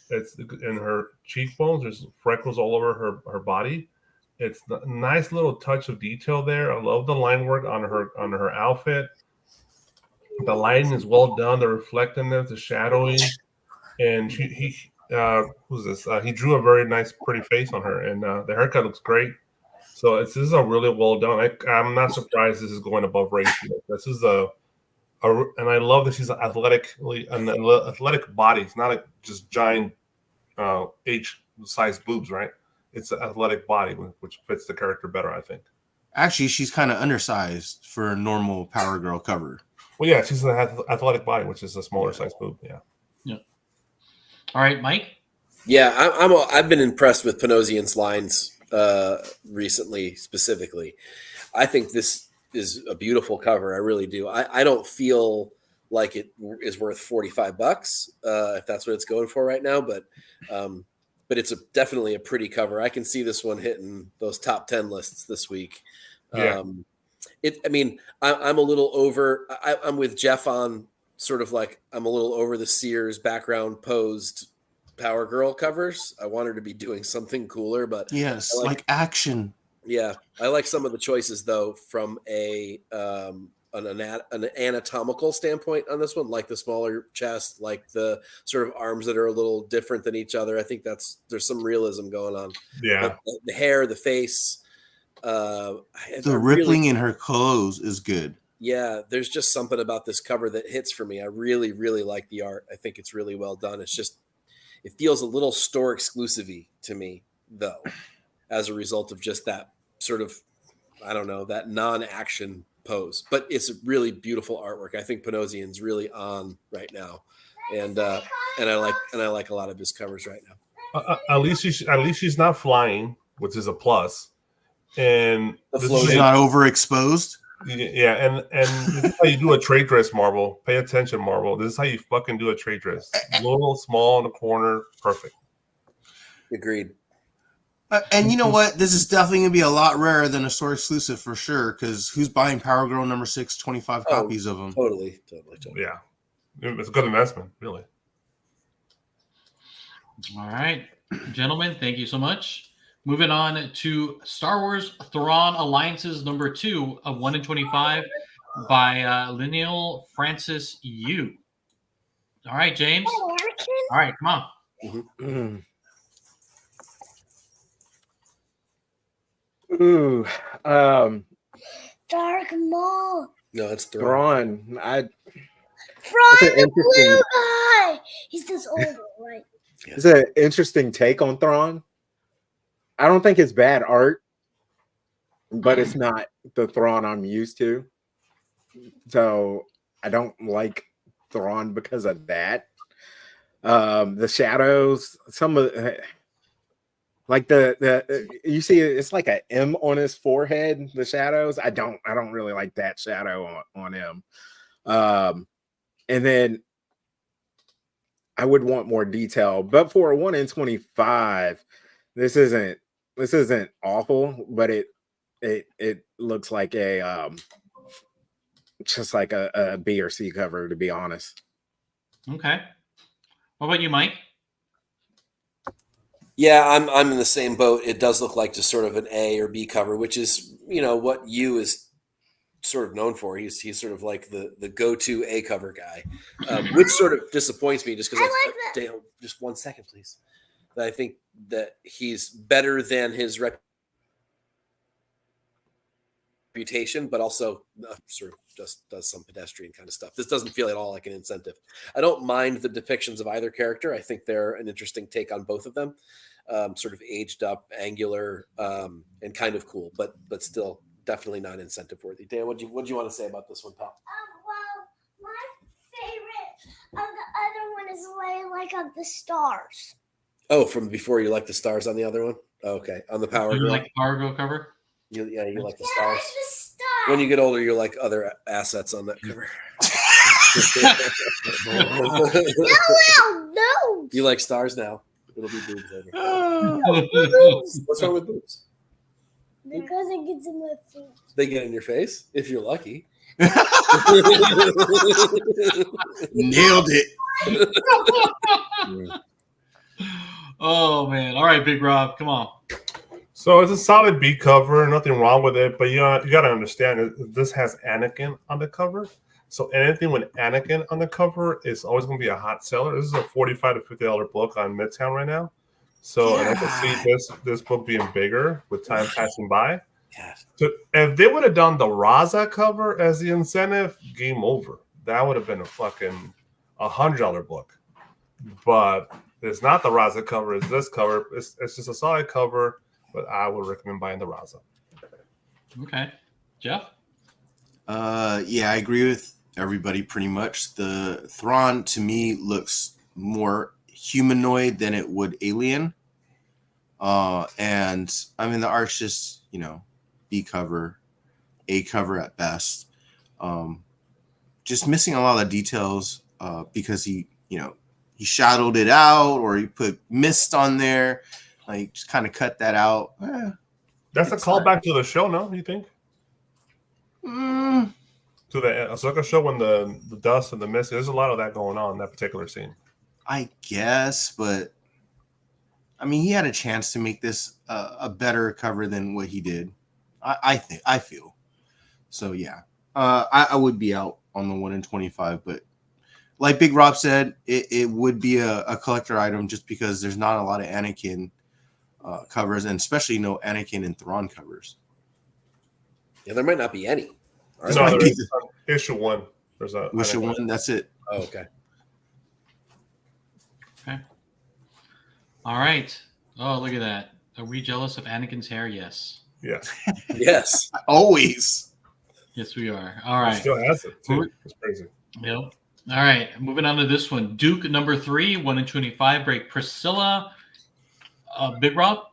[SPEAKER 4] It's in her cheekbones. There's freckles all over her body. It's a nice little touch of detail there. I love the line work on her outfit. The lighting is well done. The reflectiveness, the shadowing, and who's this? He drew a very nice, pretty face on her, and the haircut looks great. So this is a really well done. I'm not surprised this is going above ratio. This is and I love that she's an athletic body. It's not just giant H-sized boobs, right? It's an athletic body, which fits the character better, I think.
[SPEAKER 5] Actually, she's kind of undersized for a normal Power Girl cover.
[SPEAKER 4] Well, yeah, she's an athletic body, which is a smaller size boob. Yeah.
[SPEAKER 1] Yeah. All right, Mike.
[SPEAKER 3] Yeah, I've been impressed with Panosian's lines recently, specifically. I think this is a beautiful cover. I really do. I don't feel like it is worth $45 if that's what it's going for right now, but it's definitely a pretty cover. I can see this one hitting those top 10 lists this week.
[SPEAKER 4] Yeah.
[SPEAKER 3] I'm a little over. I'm with Jeff on sort of like I'm a little over the Sears background posed Power Girl covers. I want her to be doing something cooler, but
[SPEAKER 5] yes, like action.
[SPEAKER 3] Yeah, I like some of the choices though from an anatomical standpoint on this one, like the smaller chest, like the sort of arms that are a little different than each other. I think there's some realism going on.
[SPEAKER 4] Yeah,
[SPEAKER 3] but the hair, the face,
[SPEAKER 5] the rippling in her clothes is good.
[SPEAKER 3] Yeah, there's just something about this cover that hits for me. I really, really like the art. I think it's really well done. It's just It feels a little store exclusive-y to me, though, as a result of just that sort of, I don't know, that non-action pose. But it's a really beautiful artwork. I think Panosian's really on right now, and I like a lot of his covers right now.
[SPEAKER 4] At least she's not flying, which is a plus. And
[SPEAKER 5] She's not overexposed.
[SPEAKER 4] Yeah, and this is how you do a trade dress, Marvel. Pay attention, Marvel. This is how you fucking do a trade dress. Little, small in the corner, perfect.
[SPEAKER 3] Agreed.
[SPEAKER 5] And you know what? This is definitely going to be a lot rarer than a store exclusive for sure, because who's buying Power Girl number 6, 25 copies of them?
[SPEAKER 3] Totally.
[SPEAKER 4] Yeah. It's a good investment, really.
[SPEAKER 1] All right, gentlemen, thank you so much. Moving on to Star Wars Thrawn Alliances number 2 of 1 in 25 by Lineal Francis Yu. All right, James. All right, come on.
[SPEAKER 2] Mm. Ooh,
[SPEAKER 6] Dark Maul.
[SPEAKER 3] No, it's Thrawn.
[SPEAKER 2] Thrawn.
[SPEAKER 6] Thrawn, the blue guy. He's just older, right?
[SPEAKER 2] It's an interesting take on Thrawn. I don't think it's bad art, but it's not the Thrawn I'm used to. So I don't like Thrawn because of that. The shadows, some of like the you see it's like an M on his forehead. The shadows, I don't really like that shadow on him. And then I would want more detail, but for a 1 in 25, this isn't awful, but it looks like a just like a B or C cover, to be honest.
[SPEAKER 1] Okay. What about you, Mike?
[SPEAKER 3] Yeah, I'm in the same boat. It does look like just sort of an A or B cover, which is, what Yu is sort of known for. He's sort of like the go-to A cover guy, which sort of disappoints me just because Dale, just 1 second, please. I think that he's better than his reputation, but also sort of just does some pedestrian kind of stuff. This doesn't feel at all like an incentive. I don't mind the depictions of either character. I think they're an interesting take on both of them. Sort of aged up, angular, and kind of cool, but still definitely not incentive worthy. Dan, what do you want to say about this one, pal?
[SPEAKER 6] Well, my favorite of the other one is like of the stars.
[SPEAKER 3] Oh, from before you like the stars on the other one? Oh, okay, on the Power
[SPEAKER 1] You
[SPEAKER 3] Girl.
[SPEAKER 1] like the Power Girl cover?
[SPEAKER 3] You like the
[SPEAKER 6] Yeah, I
[SPEAKER 3] stars.
[SPEAKER 6] like the stars.
[SPEAKER 3] When you get older, you like other assets on that cover.
[SPEAKER 6] No.
[SPEAKER 3] You like stars now. It'll be boobs later. What's wrong with boobs?
[SPEAKER 6] Because it gets in my feet.
[SPEAKER 3] They get in your face if you're lucky.
[SPEAKER 5] Nailed it.
[SPEAKER 1] Oh man! All right, Big Rob, come on.
[SPEAKER 4] So it's a solid B cover, nothing wrong with it. But you got to understand that this has Anakin on the cover. So anything with Anakin on the cover is always going to be a hot seller. This is a $45 to $50 book on Midtown right now. So and I can see this book being bigger with time passing by.
[SPEAKER 3] Yes.
[SPEAKER 4] So if they would have done the Raza cover as the incentive, game over. That would have been a fucking $100 book. But it's not the Raza cover. It's this cover. It's just a solid cover. But I would recommend buying the Raza.
[SPEAKER 1] Okay, Jeff.
[SPEAKER 5] Yeah, I agree with everybody pretty much. The Thrawn to me looks more humanoid than it would alien. And I mean the art's just, B cover, A cover at best. Just missing a lot of details because he shadowed it out or he put mist on there. Like, just kind of cut that out.
[SPEAKER 4] That's a callback to the show, no? You think?
[SPEAKER 5] Mm,
[SPEAKER 4] To the Ahsoka show when the dust and the mist. There's a lot of that going on in that particular scene.
[SPEAKER 5] I guess, but I mean, he had a chance to make this a better cover than what he did. I feel. So yeah, I would be out on the 1 in 25, but like Big Rob said, it would be a collector item just because there's not a lot of Anakin covers, and especially no Anakin and Thrawn covers.
[SPEAKER 3] Yeah, there might not be any.
[SPEAKER 5] This
[SPEAKER 4] No,
[SPEAKER 5] might
[SPEAKER 4] there
[SPEAKER 5] be
[SPEAKER 4] is issue 1. There's a
[SPEAKER 5] Issue 1. That's it.
[SPEAKER 3] Oh, okay.
[SPEAKER 1] Okay. All right. Oh, look at that. Are we jealous of Anakin's hair? Yes.
[SPEAKER 4] Yes.
[SPEAKER 3] Yes.
[SPEAKER 5] Always.
[SPEAKER 1] Yes, we are. All
[SPEAKER 4] He
[SPEAKER 1] right.
[SPEAKER 4] still has it too. It's crazy.
[SPEAKER 1] Yep. All right. Moving on to this one. Duke number 3, 1 in 25 break. Priscilla. Big Rob.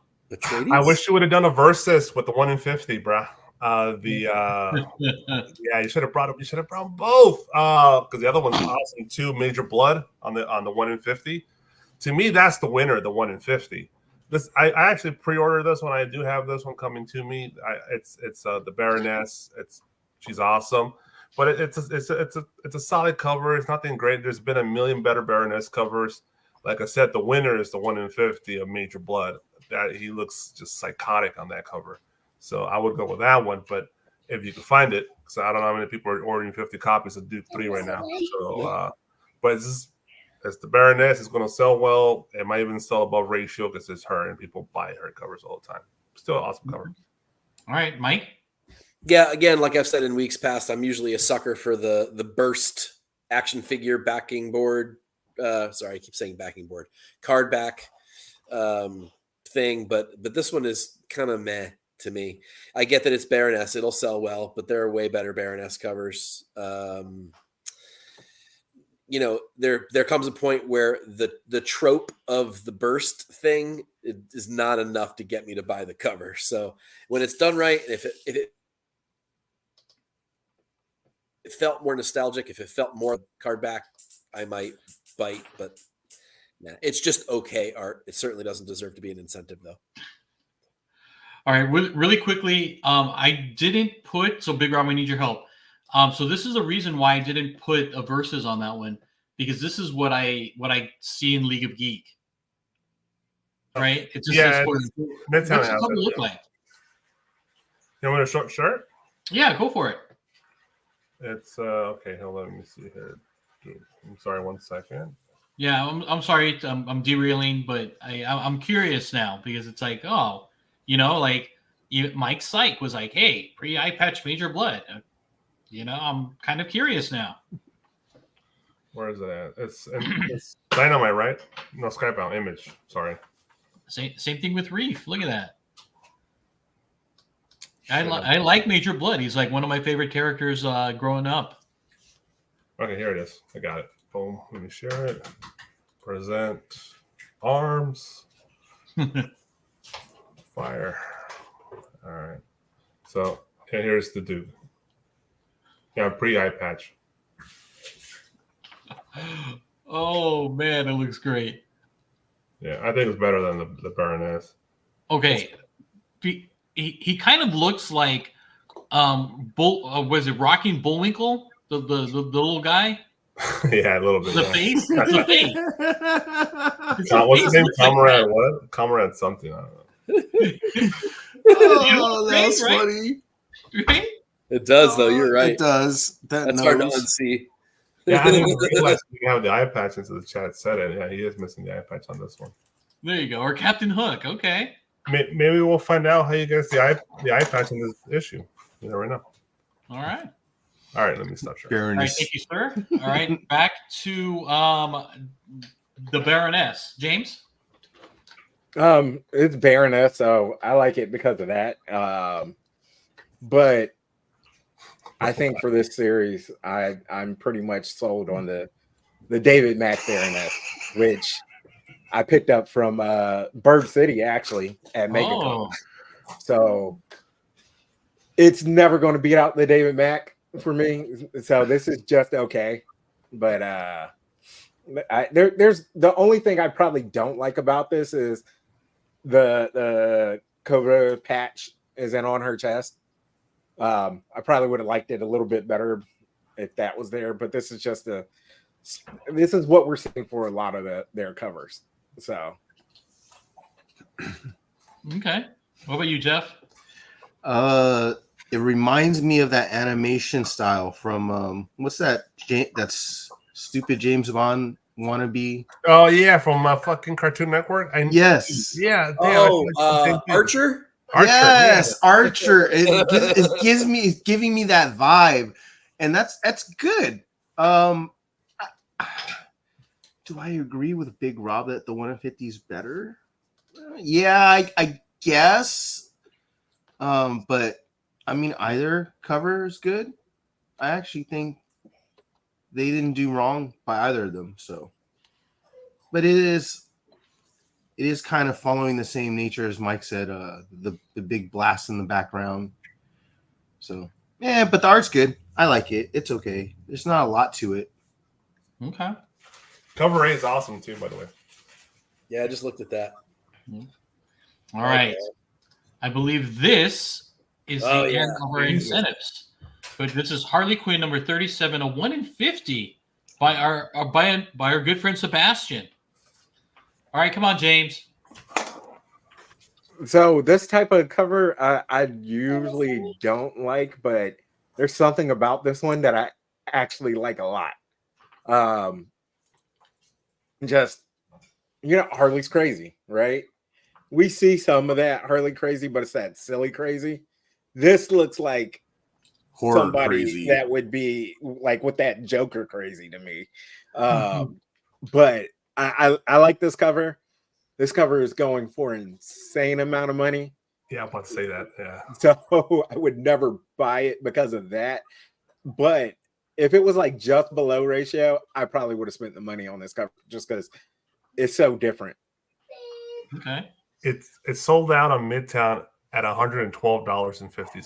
[SPEAKER 4] I wish you would have done a versus with the 1 in 50, bro. Yeah, you should have brought up. You should have brought them both. Because the other one's awesome too. Major Blood on the 1 in 50. To me, that's the winner. The 1 in 50. This I actually pre-ordered this one. I do have this one coming to me. It's the Baroness. She's awesome, but it's a solid cover. It's nothing great. There's been a million better Baroness covers. Like I said, the winner is the 1 in 50 of Major Blood. That he looks just psychotic on that cover. So I would go with that one. But if you can find it, because I don't know how many people are ordering 50 copies of Duke 3 right now. So, but it's the Baroness. It's going to sell well. It might even sell above ratio because it's her and people buy her covers all the time. Still an awesome cover.
[SPEAKER 1] All right, Mike.
[SPEAKER 3] Yeah, again, like I've said in weeks past, I'm usually a sucker for the burst action figure backing board. Sorry, I keep saying backing board. Card back thing, but this one is kind of meh to me. I get that it's Baroness, it'll sell well, but there are way better Baroness covers. There comes a point where the trope of the burst thing is not enough to get me to buy the cover. So when it's done right, if it felt more nostalgic, if it felt more card back, I might bite, but nah, it's just okay art. It certainly doesn't deserve to be an incentive, though.
[SPEAKER 1] All right, really quickly, I didn't put, so Big Rob, I need your help. So this is the reason why I didn't put a versus on that one, because this is what I see in League of Geek. Right? It just says what's the cover look like?
[SPEAKER 4] You want a short shirt?
[SPEAKER 1] Yeah, go for it.
[SPEAKER 4] It's okay. Hold on, let me see here. I'm sorry, 1 second.
[SPEAKER 1] Yeah, I'm sorry, I'm derailing, but I'm curious now because it's like, oh, like Mike Syke was like, hey, pre-eye patch Major Blood. I'm kind of curious now.
[SPEAKER 4] Where is it at? It's Dynamite, right? No, Skybound Image. Sorry.
[SPEAKER 1] Same thing with Reef. Look at that. I like Major Blood. He's like one of my favorite characters growing up.
[SPEAKER 4] Okay, here it is. I got it. Boom. Let me share it. Present arms. Fire. All right. So here's the dude. Yeah, pre-eye patch.
[SPEAKER 1] Oh man, it looks great.
[SPEAKER 4] Yeah, I think it's better than the Baroness.
[SPEAKER 1] Okay, he kind of looks like was it Rocking Bullwinkle, the little guy?
[SPEAKER 4] Yeah, a little bit.
[SPEAKER 1] The face, the face.
[SPEAKER 4] What's his name? Comrade what? Comrade something. I don't know.
[SPEAKER 5] Oh, that's funny.
[SPEAKER 1] Right?
[SPEAKER 3] It does, though. You're right.
[SPEAKER 5] It does.
[SPEAKER 3] That's hard to unsee.
[SPEAKER 4] Yeah, I didn't realize we have the eye patch into the chat said it. Yeah, he is missing the eye patch on this one.
[SPEAKER 1] There you go. Or Captain Hook. Okay.
[SPEAKER 4] Maybe we'll find out how you guys the eye patch in this issue. You never know.
[SPEAKER 1] All right.
[SPEAKER 4] All right, let me stop sharing.
[SPEAKER 1] All right, thank you, sir. All right, back to the Baroness. James?
[SPEAKER 2] It's Baroness, so I like it because of that. But I think for this series, I'm pretty much sold on the David Mack Baroness, which I picked up from Bird City actually at MegaCon. So it's never going to beat out the David Mack for me. So this is just okay. But there's the only thing I probably don't like about this is the Cobra patch isn't on her chest. I probably would have liked it a little bit better if that was there, but this is what we're seeing for a lot of their covers. So
[SPEAKER 1] okay. What about you, Jeff?
[SPEAKER 5] It reminds me of that animation style from what's that? That's stupid James Bond wannabe.
[SPEAKER 4] Oh yeah, from fucking Cartoon Network.
[SPEAKER 5] Yes.
[SPEAKER 4] Yeah.
[SPEAKER 3] Archer.
[SPEAKER 5] Yes, yeah. Archer. It's giving me that vibe, and that's good. Do I agree with Big Rob that the 1 in 50 is better? Yeah, I guess. But I mean, either cover is good. I actually think they didn't do wrong by either of them. So, but it is kind of following the same nature as Mike said. The big blast in the background. So yeah, but the art's good. I like it. It's okay. There's not a lot to it.
[SPEAKER 1] Okay.
[SPEAKER 4] Cover A is awesome too, by the way.
[SPEAKER 3] Yeah, I just looked at that.
[SPEAKER 1] All right. I believe this is
[SPEAKER 3] Oh,
[SPEAKER 1] the
[SPEAKER 3] yeah.
[SPEAKER 1] end of our incentives. But this is Harley Quinn number 37, a 1 in 50 by our good friend Sebastian. All right, come on, James.
[SPEAKER 2] So this type of cover I usually don't like, but there's something about this one that I actually like a lot. Just Harley's crazy, right? We see some of that Harley crazy, but it's that silly crazy. This looks like
[SPEAKER 5] Horror
[SPEAKER 2] somebody
[SPEAKER 5] crazy.
[SPEAKER 2] that would be like with that Joker crazy to me. But I like this cover. This cover is going for an insane amount of money.
[SPEAKER 4] Yeah, I'm about to say that. Yeah.
[SPEAKER 2] So I would never buy it because of that. But if it was like just below ratio, I probably would have spent the money on this cover just because it's so different.
[SPEAKER 1] Okay.
[SPEAKER 4] It's sold out on Midtown at $112.50.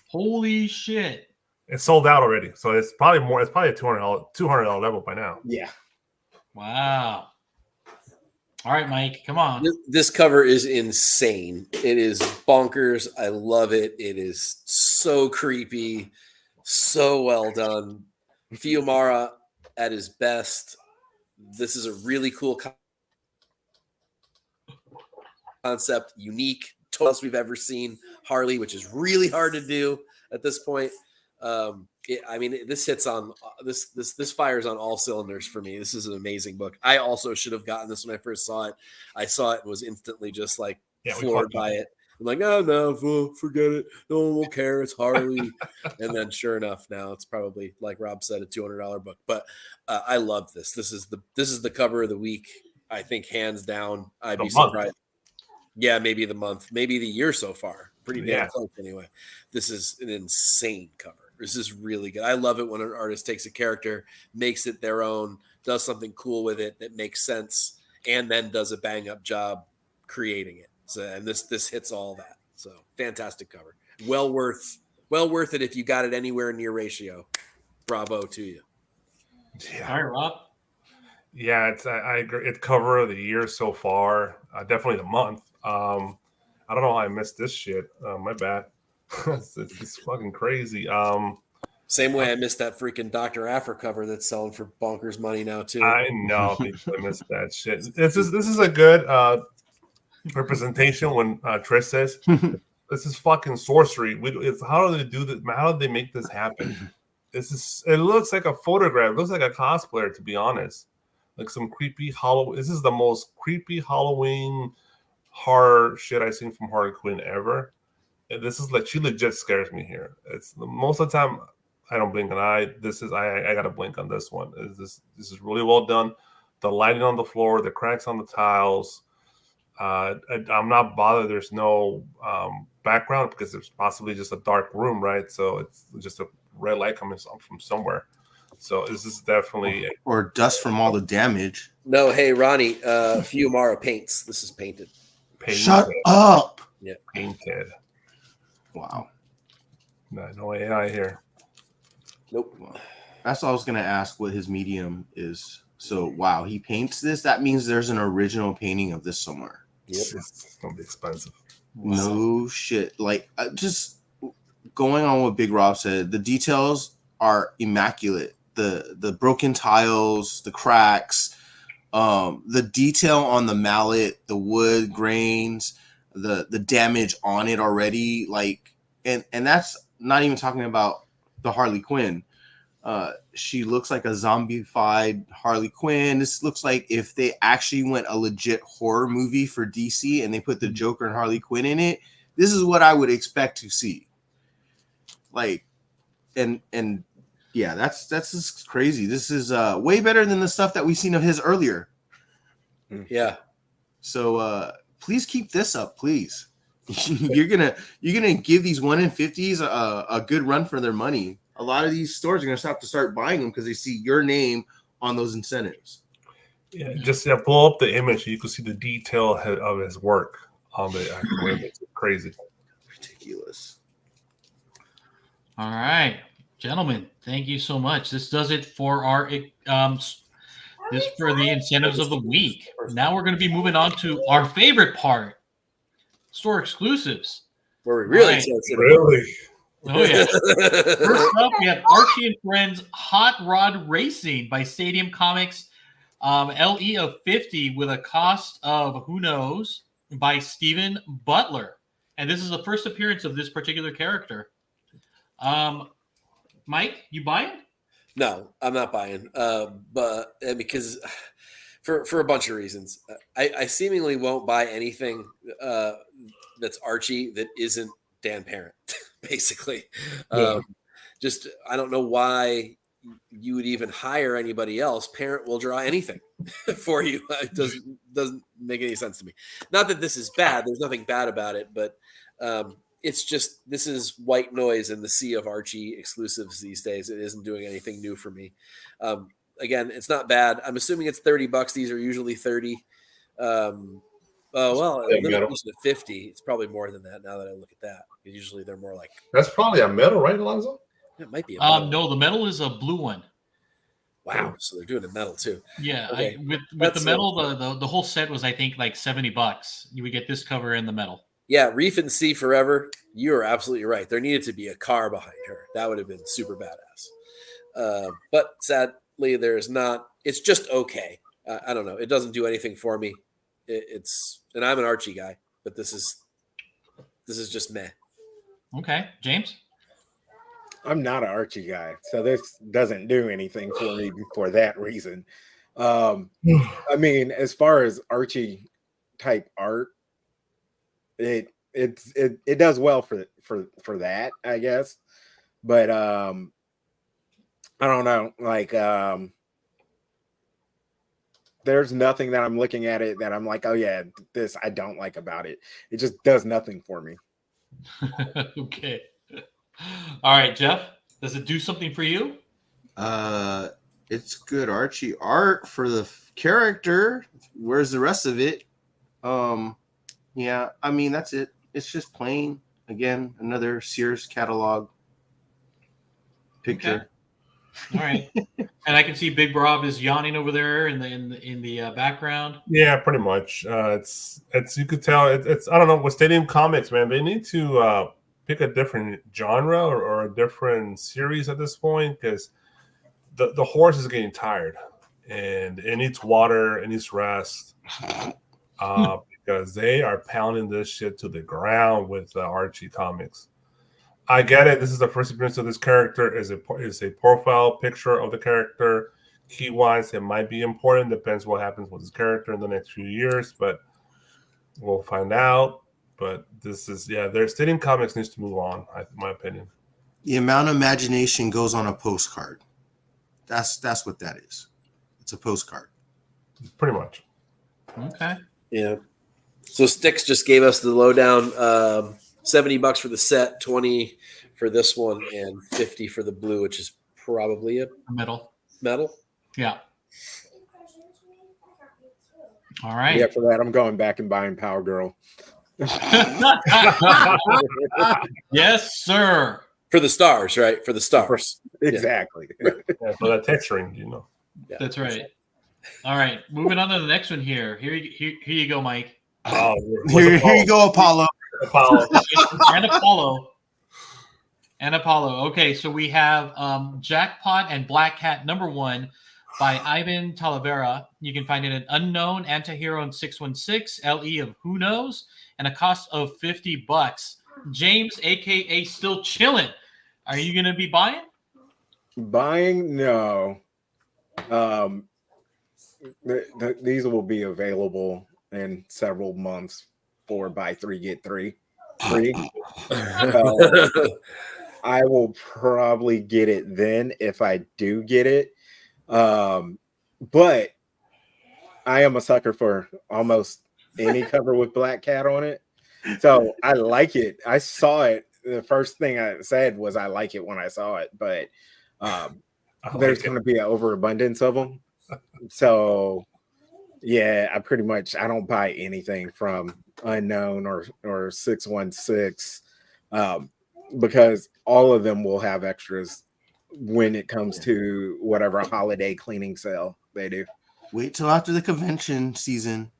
[SPEAKER 1] Holy shit.
[SPEAKER 4] It's sold out already, so it's probably more. It's probably a $200 level by now.
[SPEAKER 2] Yeah.
[SPEAKER 1] Wow. All right, Mike, come on.
[SPEAKER 3] This cover is insane. It is bonkers. I love it. It is so creepy, so well done. Fiumara at his best. This is a really cool concept, unique, totally we've ever seen Harley, which is really hard to do at this point. This hits on this fires on all cylinders for me. This is an amazing book. I also should have gotten this when I first saw it. I saw it and was instantly just like floored by it. I'm like, oh no, forget it. No one will care. It's Harley. And then sure enough, now it's probably, like Rob said, a $200 book. But I love this. This is the cover of the week. I think hands down. I'd be surprised. Yeah, maybe the month, maybe the year so far. Pretty damn close anyway. This is an insane cover. This is really good. I love it when an artist takes a character, makes it their own, does something cool with it that makes sense, and then does a bang up job creating it. So, and this hits all that. So fantastic cover. Well worth it if you got it anywhere near ratio. Bravo to you.
[SPEAKER 4] Yeah.
[SPEAKER 1] All right, Rob.
[SPEAKER 4] Yeah, I agree. It's cover of the year so far. Definitely the month. I don't know how I missed this shit. My bad. it's fucking crazy.
[SPEAKER 3] Same way I missed that freaking Dr. Afra cover that's selling for bonkers money now too.
[SPEAKER 4] I know people missed that shit. This is a good representation when Trish says this is fucking sorcery. It's how do they do this? How do they make this happen? It looks like a photograph. It looks like a cosplayer, to be honest. Like some creepy Halloween. This is the most creepy Halloween horror shit I've seen from Harley Quinn ever. And this is like, she legit scares me here. It's most of the time I don't blink an eye. I gotta blink on this one. This is really well done. The lighting on the floor, the cracks on the tiles. I'm not bothered. There's no background because it's possibly just a dark room, right? So it's just a red light coming from somewhere. So this is definitely
[SPEAKER 5] or dust from all the damage.
[SPEAKER 3] No, hey Ronnie, Fiumara paints. This is painted.
[SPEAKER 5] Shut up.
[SPEAKER 3] Yeah,
[SPEAKER 4] painted.
[SPEAKER 5] Wow.
[SPEAKER 4] No AI here.
[SPEAKER 3] Nope.
[SPEAKER 5] Wow. That's all I was gonna ask. What his medium is. So wow, he paints this. That means there's an original painting of this somewhere.
[SPEAKER 3] Yep.
[SPEAKER 4] It's gonna be expensive.
[SPEAKER 5] No shit. Like just going on what Big Rob said. The details are immaculate. The broken tiles, the cracks, the detail on the mallet, the wood grains, the damage on it already, like, and that's not even talking about the Harley Quinn. She looks like a zombified Harley Quinn. This looks like if they actually went a legit horror movie for DC and they put the Joker and Harley Quinn in it. This is what I would expect to see. Like, and yeah, that's just crazy. This is way better than the stuff that we've seen of his earlier.
[SPEAKER 3] Yeah.
[SPEAKER 5] So please keep this up, please. you're gonna give these 1 in 50s a good run for their money. A lot of these stores are gonna have to start buying them because they see your name on those incentives.
[SPEAKER 4] Yeah, just blow up the image. You can see the detail of his work on the actual image. It's crazy.
[SPEAKER 5] Ridiculous.
[SPEAKER 1] All right, gentlemen, thank you so much. This does it for our this for the incentives of the week. Now we're going to be moving on to our favorite part, store exclusives.
[SPEAKER 3] Where we really
[SPEAKER 1] Right.
[SPEAKER 3] start shit
[SPEAKER 4] Really?
[SPEAKER 1] Oh yeah.
[SPEAKER 3] about.
[SPEAKER 1] First up, we have Archie and Friends Hot Rod Racing by Stadium Comics, LE of 50 with a cost of who knows by Stephen Butler, and this is the first appearance of this particular character. Mike, you buying?
[SPEAKER 3] No, I'm not buying. But because for a bunch of reasons, I seemingly won't buy anything that's Archie that isn't Dan Parent. Basically, just I don't know why you would even hire anybody else. Parent will draw anything for you. It doesn't make any sense to me. Not that this is bad. There's nothing bad about it, but it's just this is white noise in the sea of Archie exclusives these days. It isn't doing anything new for me. Again, it's not bad. I'm assuming it's $30. These are usually 30. Limited edition of 50. It's probably more than that now that I look at that. Usually they're more like
[SPEAKER 4] That's probably a metal, right, Alonzo?
[SPEAKER 3] it might be a metal.
[SPEAKER 1] No, the metal is a blue one.
[SPEAKER 3] Wow, so they're doing a metal too.
[SPEAKER 1] Yeah,
[SPEAKER 3] Okay.
[SPEAKER 1] with
[SPEAKER 3] That's
[SPEAKER 1] the metal, the whole set was I think like $70. You would get this cover and the metal.
[SPEAKER 3] Yeah, Reef and Sea Forever. You are absolutely right. There needed to be a car behind her. That would have been super badass. But sadly, there's not. It's just okay. I don't know. It doesn't do anything for me. And I'm an Archie guy, but this is just meh.
[SPEAKER 1] Okay, James.
[SPEAKER 2] I'm not an Archie guy, so this doesn't do anything for me for that reason. I mean, as far as Archie type art, it does well for that, I guess. But I don't know, like there's nothing that I'm looking at it that I'm like, oh yeah, this I don't like about it. It just does nothing for me.
[SPEAKER 1] Okay. All right, Jeff. Does it do something for you?
[SPEAKER 5] It's good Archie art for the character. Where's the rest of it? Yeah, I mean that's it. It's just plain. Again, another Sears catalog picture.
[SPEAKER 1] Okay. All right. And I can see Big Rob is yawning over there in the background.
[SPEAKER 4] Yeah, pretty much. It's you could tell it's I don't know with Stadium Comics, man. They need to pick a different genre or a different series at this point because the horse is getting tired and it needs water, it needs rest. Because they are pounding this shit to the ground with Archie comics. I get it. This is the first appearance of this character. Is a profile picture of the character. Key wise, it might be important. Depends what happens with this character in the next few years, but we'll find out. But this is their Stadium Comics needs to move on, in my opinion.
[SPEAKER 5] The amount of imagination goes on a postcard. That's what that is. It's a postcard.
[SPEAKER 4] Pretty much.
[SPEAKER 1] Okay.
[SPEAKER 3] Yeah. So Styx just gave us the lowdown. $70 for the set, 20 for this one, and 50 for the blue, which is probably a
[SPEAKER 1] Metal.
[SPEAKER 3] metal.
[SPEAKER 1] Yeah. All right.
[SPEAKER 2] Yeah, for that, I'm going back and buying Power Girl.
[SPEAKER 1] Yes, sir.
[SPEAKER 3] For the stars, right? For the stars.
[SPEAKER 2] Exactly.
[SPEAKER 4] Yeah, for that texturing,
[SPEAKER 3] Yeah.
[SPEAKER 1] That's right. All right. Moving on to the next one here. Here you go, Mike.
[SPEAKER 4] Oh,
[SPEAKER 5] Here you go, Apollo.
[SPEAKER 4] Apollo.
[SPEAKER 1] And Apollo. Okay, so we have Jackpot and Black Cat #1 by Ivan Talavera. You can find it at Unknown Antihero in 616, LE of Who Knows, and a cost of $50. James, aka Still Chillin. Are you gonna be buying?
[SPEAKER 2] Buying? No. These will be available in several months for buy 3 get 3 free. I will probably get it then if I do get it. But I am a sucker for almost any cover with Black Cat on it. So I like it. I saw it. The first thing I said was I like it when I saw it, but there's going to be an overabundance of them. So yeah, I don't buy anything from Unknown or 616 because all of them will have extras when it comes to whatever holiday cleaning sale they do.
[SPEAKER 5] Wait till after the convention season.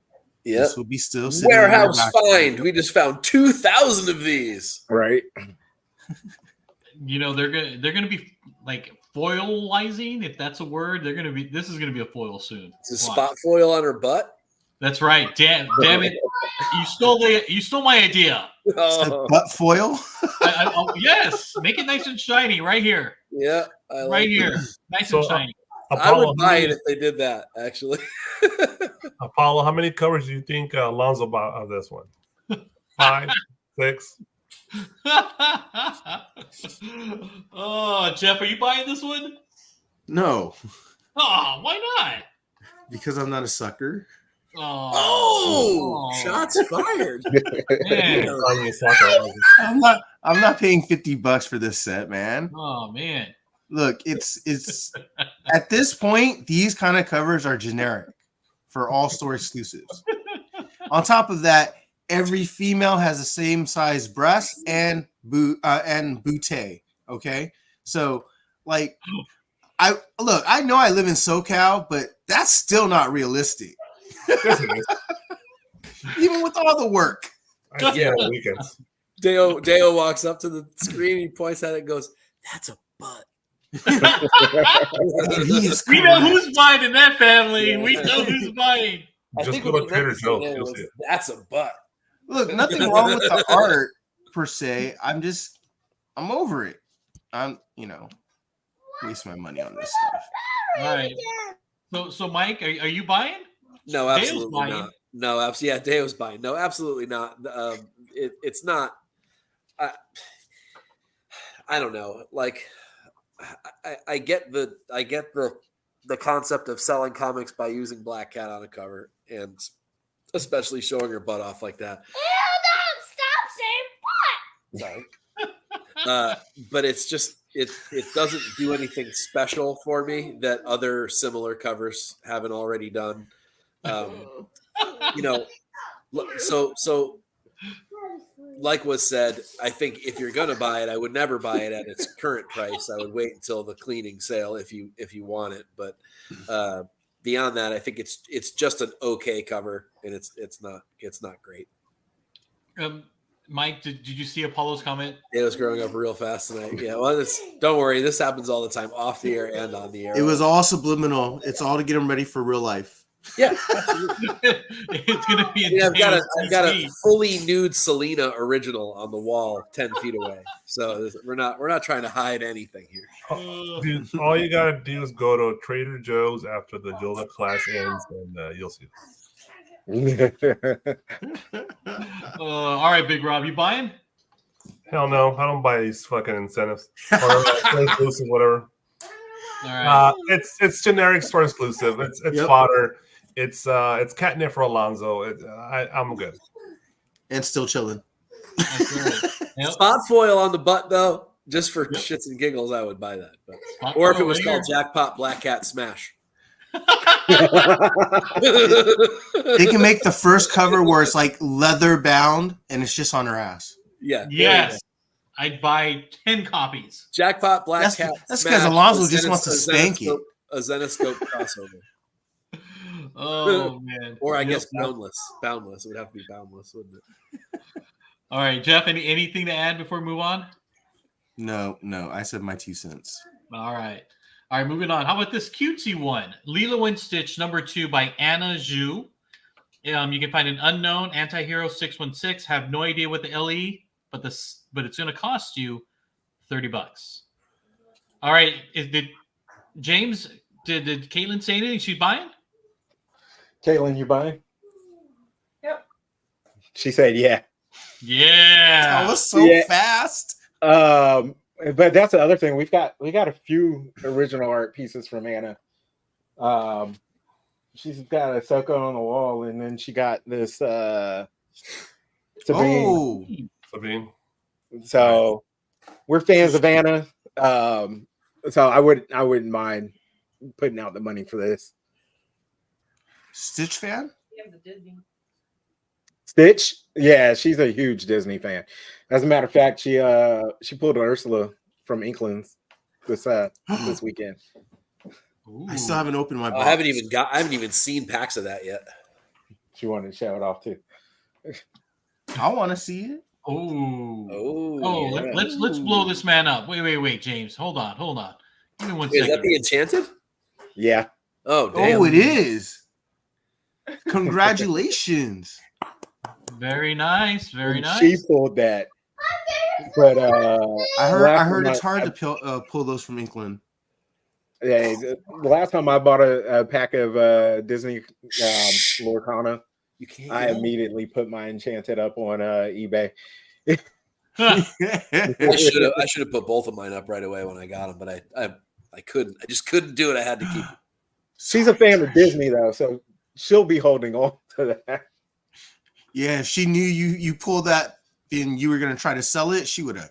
[SPEAKER 3] Yep.
[SPEAKER 5] This will be still sitting in
[SPEAKER 3] Warehouse
[SPEAKER 5] the back.
[SPEAKER 3] find. We just found 2,000 of these.
[SPEAKER 2] Right.
[SPEAKER 1] You know, they're gonna be like foilizing, if that's a word. This is gonna be a foil soon.
[SPEAKER 3] Is a spot foil on her butt?
[SPEAKER 1] That's right. Damn it. You stole my idea.
[SPEAKER 3] Oh,
[SPEAKER 5] Butt foil.
[SPEAKER 1] Yes, make it nice and shiny right here.
[SPEAKER 3] yeah. I like
[SPEAKER 1] Right
[SPEAKER 3] it.
[SPEAKER 1] here. Nice
[SPEAKER 4] So,
[SPEAKER 1] and shiny.
[SPEAKER 3] I
[SPEAKER 4] Apollo,
[SPEAKER 3] would buy it if they did that, actually.
[SPEAKER 4] Apollo, how many covers do you think Alonzo bought of this one? 5, 6?
[SPEAKER 1] Oh, Jeff, are you buying this one?
[SPEAKER 5] No,
[SPEAKER 1] Oh, why not?
[SPEAKER 5] because I'm not a sucker.
[SPEAKER 3] Oh, shots fired.
[SPEAKER 1] Man.
[SPEAKER 5] I'm not paying $50 for this set, man.
[SPEAKER 1] Oh man.
[SPEAKER 5] Look, it's at this point, these kind of covers are generic for all store exclusives. On top of that, every female has the same size breast and bootay. Okay, so like, I know I live in SoCal, but that's still not realistic. Even with all the work.
[SPEAKER 4] Yeah, weekends.
[SPEAKER 3] Deo walks up to the screen, he points at it and goes, "That's a butt."
[SPEAKER 5] And he is
[SPEAKER 1] We know
[SPEAKER 5] correct.
[SPEAKER 1] who's buying in that family.
[SPEAKER 3] Yeah.
[SPEAKER 1] We know who's buying.
[SPEAKER 4] Just go
[SPEAKER 3] what
[SPEAKER 4] to
[SPEAKER 3] he
[SPEAKER 4] Trader
[SPEAKER 3] meant to say
[SPEAKER 4] Joe's.
[SPEAKER 3] there
[SPEAKER 4] You'll
[SPEAKER 3] was,
[SPEAKER 4] see it.
[SPEAKER 3] "That's a butt."
[SPEAKER 5] Look, nothing wrong with the art per se. I'm over it. Waste my money on this stuff.
[SPEAKER 1] All right. So Mike, are you buying?
[SPEAKER 3] No,
[SPEAKER 1] Dale's
[SPEAKER 3] absolutely
[SPEAKER 1] buying.
[SPEAKER 3] not. No, absolutely. Yeah, Deo's buying. No, absolutely not. It's not. I don't know. Like, I get the concept of selling comics by using Black Cat on a cover, and especially showing her butt off like that.
[SPEAKER 6] Ew, don't stop saying
[SPEAKER 3] Sorry. But it's just it doesn't do anything special for me that other similar covers haven't already done. So like was said, I think if you're gonna buy it, I would never buy it at its current price. I would wait until the cleaning sale if you want it. But beyond that, I think it's just an okay cover, and it's not great.
[SPEAKER 1] Mike, did you see Apollo's comment?
[SPEAKER 3] It was growing up real fast tonight. Yeah, well, don't worry, this happens all the time, off the air and on the air.
[SPEAKER 5] It was all subliminal. It's all to get them ready for real life.
[SPEAKER 3] Yeah.
[SPEAKER 1] It's gonna be.
[SPEAKER 3] I've got a fully nude Selena original on the wall 10 feet away. So we're not trying to hide anything here.
[SPEAKER 4] Dude, all you gotta do is go to Trader Joe's after the Gilda class ends, and you'll see.
[SPEAKER 1] All right, Big Rob, you buying?
[SPEAKER 4] Hell no, I don't buy these fucking incentives or exclusive, whatever.
[SPEAKER 1] All right.
[SPEAKER 4] It's generic store exclusive. It's
[SPEAKER 5] Yep.
[SPEAKER 4] fodder. It's catnip for Alonzo. I'm good.
[SPEAKER 5] And still chilling.
[SPEAKER 1] That's right. Yep.
[SPEAKER 3] Spot foil on the butt though, just for shits and giggles, I would buy that. But,
[SPEAKER 1] Spot
[SPEAKER 3] or if it
[SPEAKER 1] foil
[SPEAKER 3] was
[SPEAKER 1] right
[SPEAKER 3] called
[SPEAKER 1] here.
[SPEAKER 3] Jackpot Black Cat Smash.
[SPEAKER 5] They can make the first cover where it's like leather bound and it's just on her ass.
[SPEAKER 3] Yeah.
[SPEAKER 1] Yes, I'd buy 10 copies.
[SPEAKER 3] Jackpot Black
[SPEAKER 5] That's
[SPEAKER 3] Cat.
[SPEAKER 5] because
[SPEAKER 3] Smash,
[SPEAKER 5] Alonzo
[SPEAKER 3] a
[SPEAKER 5] just wants to spank it.
[SPEAKER 3] A Zenoscope crossover.
[SPEAKER 1] Oh man.
[SPEAKER 3] Or I
[SPEAKER 1] Yep.
[SPEAKER 3] guess boundless. Boundless. It would have to be boundless, wouldn't it?
[SPEAKER 1] All right, Jeff. Anything to add before we move on?
[SPEAKER 5] No, I said my 2 cents.
[SPEAKER 1] All right. Moving on. How about this cutesy one? Lilo and Stitch #2 by Anna Zhu. You can find an unknown anti-hero 616. Have no idea what the LE, but it's going to cost you $30. All right. Did Caitlin say anything? She's buying?
[SPEAKER 2] Caitlin, you buying?
[SPEAKER 7] Yep.
[SPEAKER 2] She said, yeah.
[SPEAKER 1] Yeah.
[SPEAKER 5] That was so
[SPEAKER 2] Yeah.
[SPEAKER 5] fast.
[SPEAKER 2] But that's the other thing. We got a few original art pieces from Anna. She's got a Ahsoka on the wall, and then she got this Sabine.
[SPEAKER 5] Oh,
[SPEAKER 4] Sabine.
[SPEAKER 2] So we're fans of Anna. So I wouldn't mind putting out the money for this.
[SPEAKER 5] Stitch fan?
[SPEAKER 2] Stitch, yeah, she's a huge Disney fan. As a matter of fact, she pulled Ursula from Inklings this weekend.
[SPEAKER 1] Ooh.
[SPEAKER 5] I still haven't opened my box.
[SPEAKER 3] I haven't even seen packs of that yet.
[SPEAKER 2] She wanted to show it off too.
[SPEAKER 5] I want to see it.
[SPEAKER 1] Oh,
[SPEAKER 3] Yeah.
[SPEAKER 1] let's blow this man up. Wait, James. Hold on. Give me one
[SPEAKER 3] Wait, is that
[SPEAKER 1] second.
[SPEAKER 3] the Enchanted?
[SPEAKER 2] Yeah,
[SPEAKER 3] Oh, damn.
[SPEAKER 5] Oh, it is. Congratulations.
[SPEAKER 1] Very nice. Very nice.
[SPEAKER 2] She pulled that, but
[SPEAKER 5] I heard it's hard to pull those from England.
[SPEAKER 2] Yeah, the last time I bought a pack of Disney Lorcana,
[SPEAKER 3] You can't.
[SPEAKER 2] I immediately put my Enchanted up on eBay.
[SPEAKER 3] I should have put both of mine up right away when I got them, but I couldn't. I just couldn't do it. I had to keep it.
[SPEAKER 2] She's a fan of Disney though, so she'll be holding on to that.
[SPEAKER 5] Yeah, if she knew you pulled that and you were gonna try to sell it, she would have.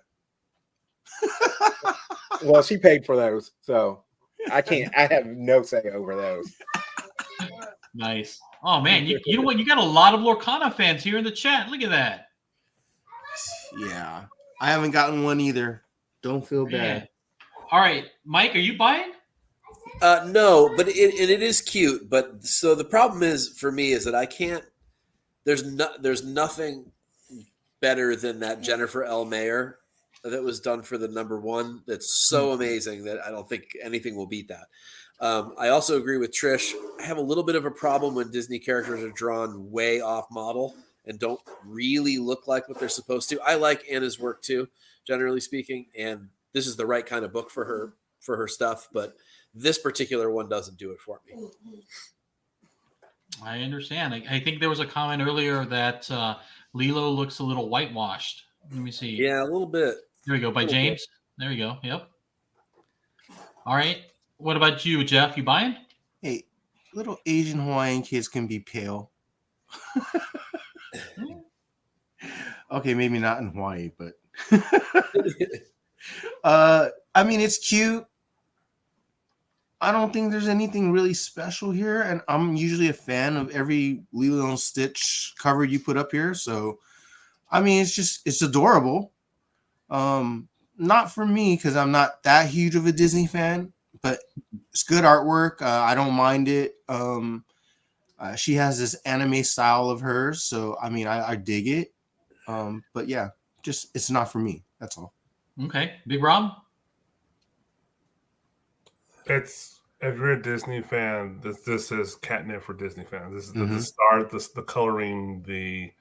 [SPEAKER 2] Well, she paid for those, so I have no say over those.
[SPEAKER 1] Nice. Oh man, you know what? You got a lot of Lorcana fans here in the chat. Look at that.
[SPEAKER 5] Yeah, I haven't gotten one either. Don't feel
[SPEAKER 1] Man.
[SPEAKER 5] bad.
[SPEAKER 1] All right, Mike, are you buying?
[SPEAKER 3] No, but it is cute. But so the problem is for me is that I can't. There's nothing better than that Jennifer L. Mayer that was done for the #1. That's so amazing that I don't think anything will beat that. I also agree with Trish. I have a little bit of a problem when Disney characters are drawn way off model and don't really look like what they're supposed to. I like Anna's work too, generally speaking, and this is the right kind of book for her stuff. But this particular one doesn't do it for me.
[SPEAKER 1] I understand. I think there was a comment earlier that Lilo looks a little whitewashed. Let me see.
[SPEAKER 3] Yeah, a little bit.
[SPEAKER 1] There we go. By James. There we go. Yep. All right. What about you, Jeff? You buying?
[SPEAKER 5] Hey, little Asian Hawaiian kids can be pale. Okay, maybe not in Hawaii, but I mean, it's cute. I don't think there's anything really special here, and I'm usually a fan of every Lilo and Stitch cover you put up here. So, I mean, it's adorable. Not for me because I'm not that huge of a Disney fan, but it's good artwork. I don't mind it. She has this anime style of hers, so I mean, I dig it. But yeah, just it's not for me. That's all.
[SPEAKER 1] Okay. Big Rob?
[SPEAKER 4] It's if you're a Disney fan, this is catnip for Disney fans. This is the start, the coloring, the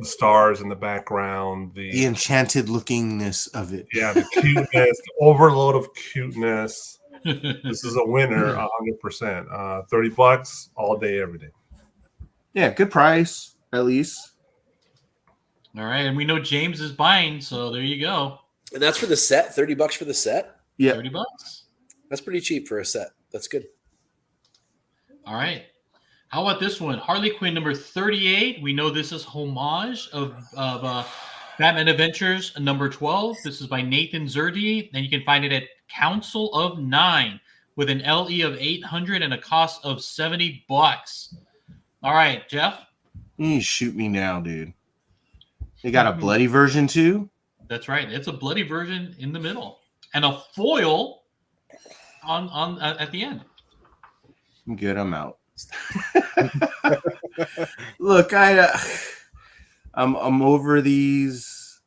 [SPEAKER 4] stars in the background,
[SPEAKER 5] The enchanted lookingness of it.
[SPEAKER 4] Yeah, the cuteness, the overload of cuteness. This is a winner, 100%. $30 all day, every day.
[SPEAKER 5] Yeah, good price at least.
[SPEAKER 1] All right. And we know James is buying, so there you go.
[SPEAKER 3] And that's for the set. $30 for the set.
[SPEAKER 5] Yeah,
[SPEAKER 1] $30.
[SPEAKER 3] That's pretty cheap for a set. That's good.
[SPEAKER 1] All right. How about this one? Harley Quinn number 38. We know this is homage of Batman Adventures number 12. This is by Nathan Zerdy, and you can find it at Council of 9 with an LE of 800 and a cost of $70. All right, Jeff.
[SPEAKER 5] you shoot me now, dude. They got a bloody version too.
[SPEAKER 1] That's right. It's a bloody version in the middle and a foil on at the end.
[SPEAKER 5] I'm good. I'm out. Look, I'm over these.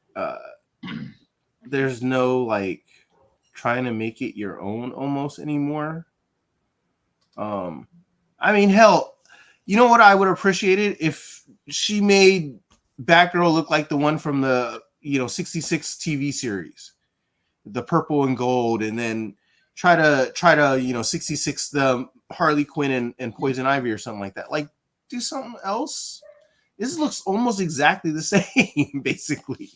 [SPEAKER 5] There's no like trying to make it your own almost anymore. I mean, hell, you know what I would appreciate it if she made Batgirl look like the one from the 66 TV series, the purple and gold, and then try to 66 the Harley Quinn and Poison Ivy or something like that. Like, do something else. This looks almost exactly the same, basically.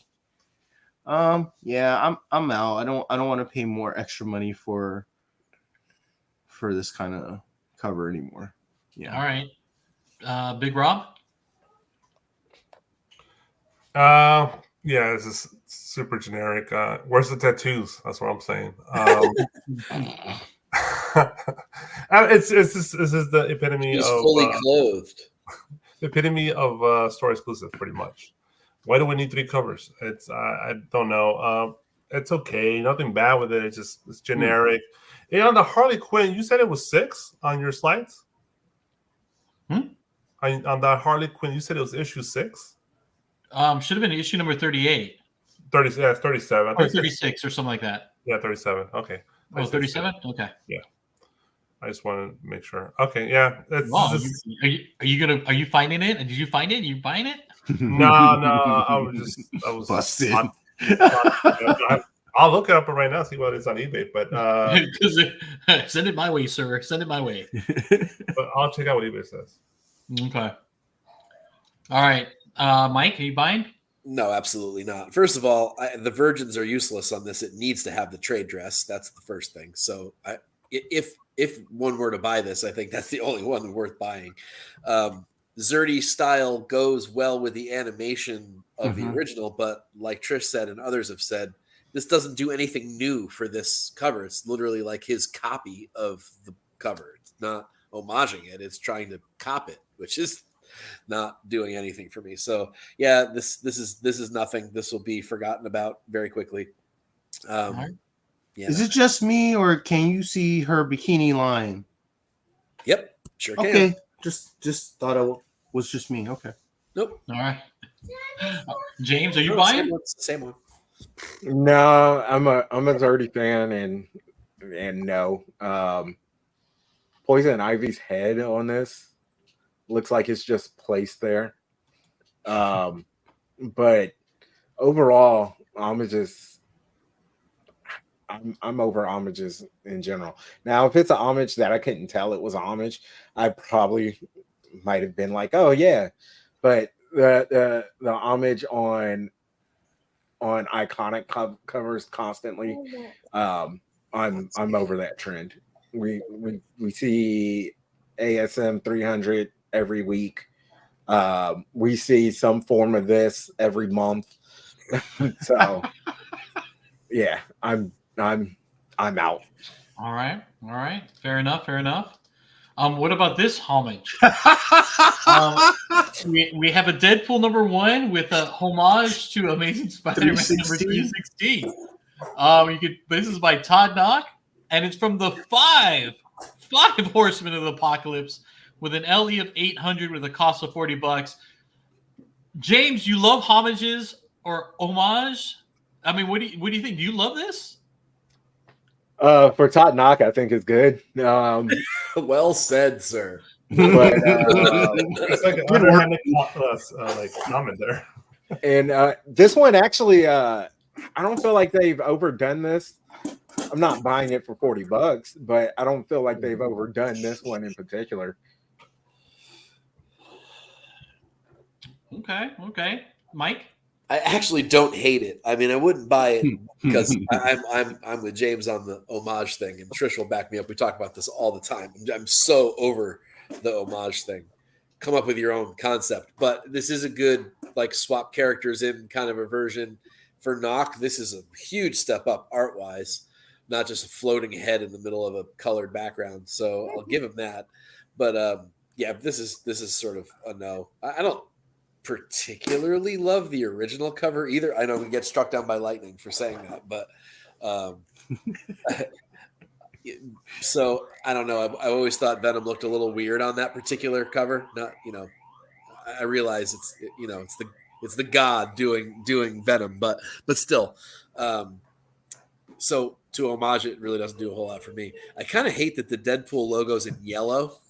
[SPEAKER 5] Yeah, I'm out. I don't want to pay more extra money for this kind of cover anymore. Yeah.
[SPEAKER 1] All right. Big Rob?
[SPEAKER 4] Yeah, this is super generic. Where's the tattoos? That's what I'm saying. This is the epitome
[SPEAKER 3] He's
[SPEAKER 4] of
[SPEAKER 3] fully clothed.
[SPEAKER 4] Store exclusive, pretty much. Why do we need 3 covers? I don't know. It's okay, nothing bad with it. It's generic. And on the Harley Quinn, you said it was 6 on your slides. On that Harley Quinn, you said it was issue 6.
[SPEAKER 1] Should have been issue number 38.
[SPEAKER 4] 30, yeah, it's 37.
[SPEAKER 1] Or 36 or something like that.
[SPEAKER 4] Yeah, 37. Okay.
[SPEAKER 1] Oh, 37? Okay.
[SPEAKER 4] Yeah. I just want to make sure. Okay, yeah.
[SPEAKER 1] Wow, are you finding it? Did you find it? You buying it?
[SPEAKER 4] No. I was
[SPEAKER 5] Busted.
[SPEAKER 4] I'll look it up right now, see what it's on eBay. But
[SPEAKER 1] Send it my way, sir. Send it my way.
[SPEAKER 4] but I'll check out what eBay says.
[SPEAKER 1] Okay. All right. Mike, are you buying?
[SPEAKER 3] No, absolutely not. First of all, the virgins are useless on this. It needs to have the trade dress. That's the first thing. So if one were to buy this, I think that's the only one worth buying. Zerdy style goes well with the animation of the original, but like Trish said and others have said, this doesn't do anything new for this cover. It's literally like his copy of the cover. It's not homaging it. It's trying to cop it, which is not doing anything for me. So yeah, this is nothing. This will be forgotten about very quickly. Yeah.
[SPEAKER 5] Is it just me, or can you see her bikini line?
[SPEAKER 3] Yep, sure can.
[SPEAKER 5] Okay, just thought it was just me. Okay.
[SPEAKER 3] Nope.
[SPEAKER 1] All right. James, are you
[SPEAKER 3] No,
[SPEAKER 1] buying?
[SPEAKER 3] Same one.
[SPEAKER 2] No, I'm a Zerdy fan, and no. Poison Ivy's head on this looks like it's just placed there. But overall, homages. I'm over homages in general. Now, if it's an homage that I couldn't tell it was a homage, I probably might have been like, "Oh yeah," but the homage on iconic covers constantly, I'm over that trend. We see ASM 300 every week. We see some form of this every month. So yeah, I'm out.
[SPEAKER 1] All right. Fair enough. What about this homage? We have a Deadpool #1 with a homage to Amazing Spider-Man number 316. This is by Todd Knock, and it's from the five Horsemen of the Apocalypse with an LE of 800 with a cost of $40. James, you love homages or homage? I mean, what do you think? Do you love this?
[SPEAKER 2] For Todd Knock, I think it's good.
[SPEAKER 3] Well said, sir.
[SPEAKER 2] But
[SPEAKER 4] It's like an underhanded comment there.
[SPEAKER 2] and this one actually, I don't feel like they've overdone this. I'm not buying it for $40, but I don't feel like they've overdone this one in particular.
[SPEAKER 1] Okay. Mike?
[SPEAKER 3] I actually don't hate it. I mean, I wouldn't buy it because I'm with James on the homage thing, and Trish will back me up. We talk about this all the time. I'm so over the homage thing. Come up with your own concept, but this is a good like swap characters in kind of a version for Knock. This is a huge step up art wise, not just a floating head in the middle of a colored background. So I'll give him that. But yeah, this is sort of a no. I don't particularly love the original cover either. I know we get struck down by lightning for saying that, but so I don't know. I always thought Venom looked a little weird on that particular cover. Not, I realize it's the god doing Venom, but still. So to homage it really doesn't do a whole lot for me. I kind of hate that the Deadpool logo's in yellow.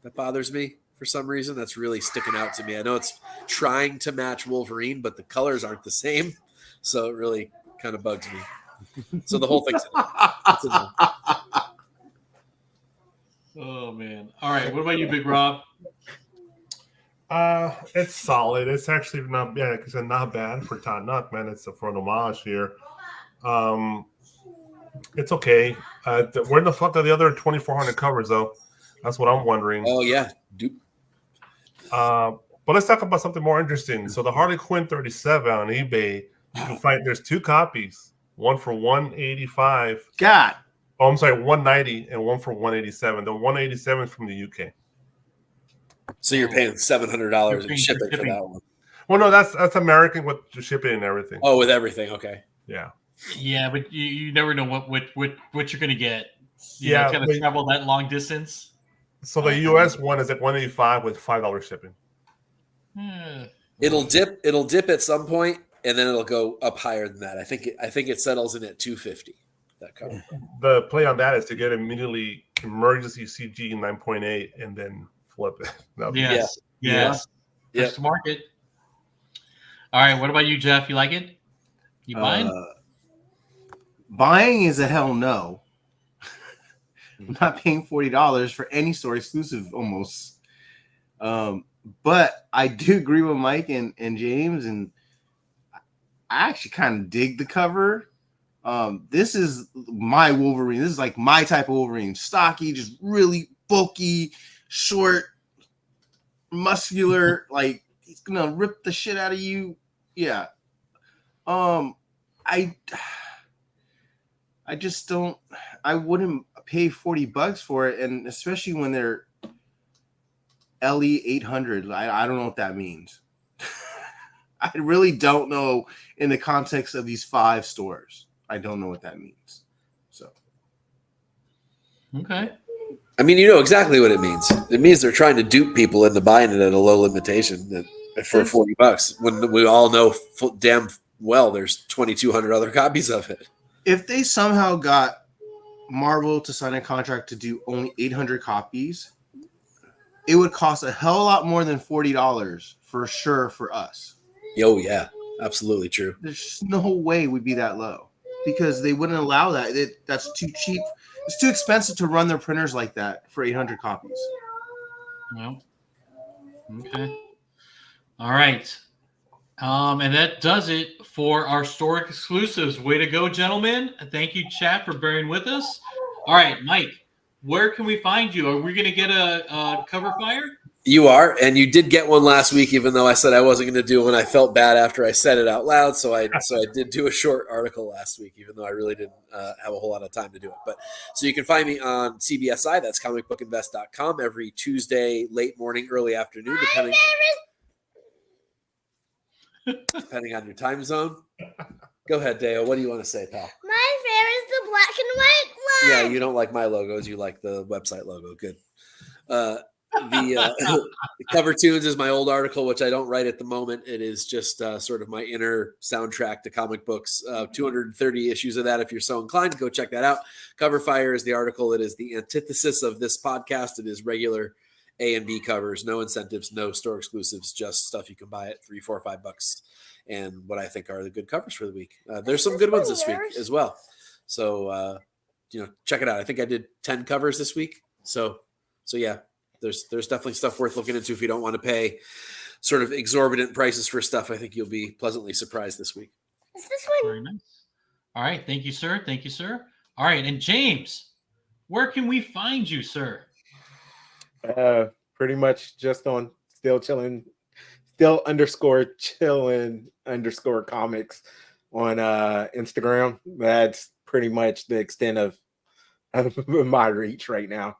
[SPEAKER 3] That bothers me. For some reason, that's really sticking out to me. I know it's trying to match Wolverine, but the colors aren't the same, so it really kind of bugs me. So the whole thing's a no.
[SPEAKER 1] Oh man! All right, what about you, Big Rob?
[SPEAKER 4] It's solid. It's actually not bad because it's not bad for Todd Knock, man. It's for an homage here. It's okay. Where the fuck are the other 2,400 covers though? That's what I'm wondering.
[SPEAKER 3] Oh yeah, Dupe.
[SPEAKER 4] But let's talk about something more interesting. So the Harley Quinn 37 on eBay, you can find there's 2 copies, one for 185.
[SPEAKER 5] God.
[SPEAKER 4] Oh, I'm sorry, 190 and one for 187. The 187 is from the UK.
[SPEAKER 3] So you're paying $700 in shipping for that one.
[SPEAKER 4] Well, no, that's American with the shipping and everything.
[SPEAKER 3] Oh, with everything, okay.
[SPEAKER 4] Yeah.
[SPEAKER 1] Yeah, but you never know what you're gonna get.
[SPEAKER 4] Yeah,
[SPEAKER 1] kind of travel that long distance.
[SPEAKER 4] So the US one is at 185 with $5 shipping.
[SPEAKER 3] It'll dip at some point, and then it'll go up higher than that. I think it settles in at 250. That cover.
[SPEAKER 4] The play on that is to get immediately emergency CG 9.8 and then flip it.
[SPEAKER 1] Yes.
[SPEAKER 3] Yeah.
[SPEAKER 1] That's the market. All right. What about you, Jeff? You like it? You buying?
[SPEAKER 5] Buying is a hell no. I'm not paying $40 for any store exclusive almost. But I do agree with Mike and James, and I actually kind of dig the cover. This is my Wolverine. This is like my type of Wolverine. Stocky, just really bulky, short, muscular, like he's gonna rip the shit out of you. Yeah. I just don't. I wouldn't pay $40 for it, and especially when they're LE 800. I don't know what that means. I really don't know in the context of these 5 stores. I don't know what that means. So,
[SPEAKER 1] Okay.
[SPEAKER 3] I mean, you know exactly what it means. It means they're trying to dupe people into buying it at a low limitation for $40 when we all know damn well there's 2,200 other copies of it.
[SPEAKER 5] if they somehow got Marvel to sign a contract to do only 800 copies, it would cost a hell of a lot more than $40 for sure for us.
[SPEAKER 3] Oh, yeah. Absolutely true.
[SPEAKER 5] There's no way we'd be that low because they wouldn't allow that. That's too cheap. It's too expensive to run their printers like that for 800 copies.
[SPEAKER 1] Well, okay. All right. And that does it for our store exclusives. Way to go, gentlemen. Thank you, chat, for bearing with us. All right, Mike, where can we find you? Are we going to get a cover fire?
[SPEAKER 3] You are, and you did get one last week, even though I said I wasn't going to do one. I felt bad after I said it out loud, so I did do a short article last week, even though I really didn't have a whole lot of time to do it. But so you can find me on CBSI, that's comicbookinvest.com, every Tuesday, late morning, early afternoon, depending on your time zone. Go ahead, Deo. What do you want to say, pal?
[SPEAKER 6] My favorite is the black and white one.
[SPEAKER 3] Yeah, you don't like my logos. You like the website logo. Good. The cover tunes is my old article, which I don't write at the moment. It is just sort of my inner soundtrack to comic books. 230 issues of that. If you're so inclined, go check that out. Cover Fire is the article. It is the antithesis of this podcast. It is regular A and B covers, no incentives, no store exclusives, just stuff you can buy at $3, $4, $5, and what I think are the good covers for the week. There's some good ones this week as well. So check it out. I think I did 10 covers this week. So yeah. There's definitely stuff worth looking into if you don't want to pay sort of exorbitant prices for stuff. I think you'll be pleasantly surprised this week.
[SPEAKER 6] Is this one?
[SPEAKER 1] Very nice. All right. Thank you, sir. Thank you, sir. All right. And James, where can we find you, sir?
[SPEAKER 2] Pretty much just on Still_Chillin Comics on Instagram. That's pretty much the extent of my reach right now.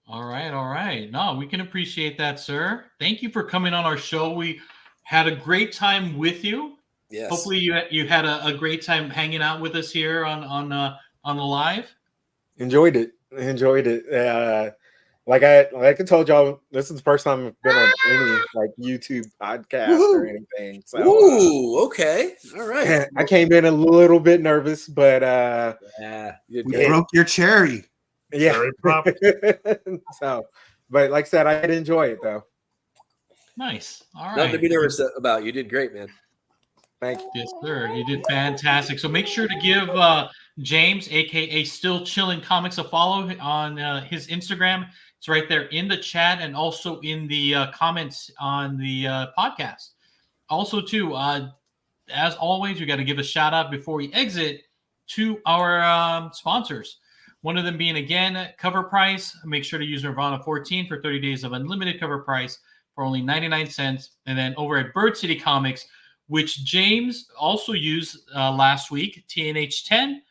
[SPEAKER 1] All right. No, we can appreciate that, sir. Thank you for coming on our show. We had a great time with you.
[SPEAKER 3] Yes.
[SPEAKER 1] Hopefully you had a great time hanging out with us here on the live.
[SPEAKER 2] Enjoyed it. Like I told y'all, this is the first time I've been on any like YouTube podcast or anything. So
[SPEAKER 3] ooh, okay. All right.
[SPEAKER 2] I came in a little bit nervous, but
[SPEAKER 5] We broke your cherry.
[SPEAKER 2] yeah.
[SPEAKER 4] Very proper.
[SPEAKER 2] So, but like I said, I did enjoy it though.
[SPEAKER 1] Nice. All right.
[SPEAKER 3] Nothing to be nervous about. You did great, man.
[SPEAKER 2] Thank you.
[SPEAKER 1] Yes, sir. You did fantastic. So make sure to give James, aka Still Chillin Comics, a follow on his Instagram. It's right there in the chat and also in the comments on the podcast. Also, too, as always, we got to give a shout out before we exit to our sponsors. One of them being, again, cover price. Make sure to use Nirvana 14 for 30 days of unlimited cover price for only 99 cents. And then over at Bird City Comics, which James also used last week, TNH 10,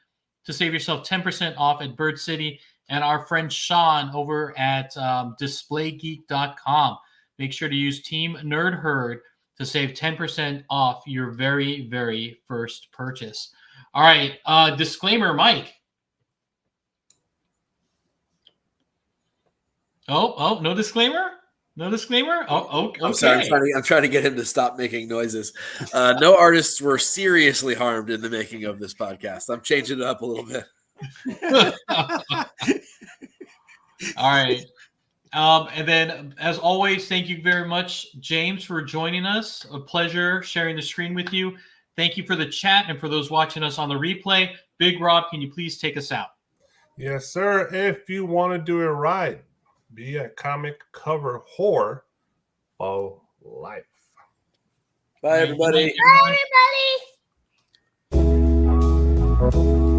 [SPEAKER 1] to save yourself 10% off at Bird City. And our friend Sean over at DisplayGeek.com. Make sure to use Team Nerd Herd to save 10% off your very, very first purchase. All right. Disclaimer, Mike. Oh, no disclaimer? No disclaimer? Oh, okay.
[SPEAKER 3] I'm sorry. I'm trying to get him to stop making noises. No artists were seriously harmed in the making of this podcast. I'm changing it up a little bit.
[SPEAKER 1] All right. And then, as always, thank you very much, James, for joining us. A pleasure sharing the screen with you. Thank you for the chat, and for those watching us on the replay. Big Rob, can you please take us out?
[SPEAKER 4] Yes, sir. If you want to do it right, be a comic cover whore for life.
[SPEAKER 3] Bye, everybody.
[SPEAKER 6] Bye, everybody.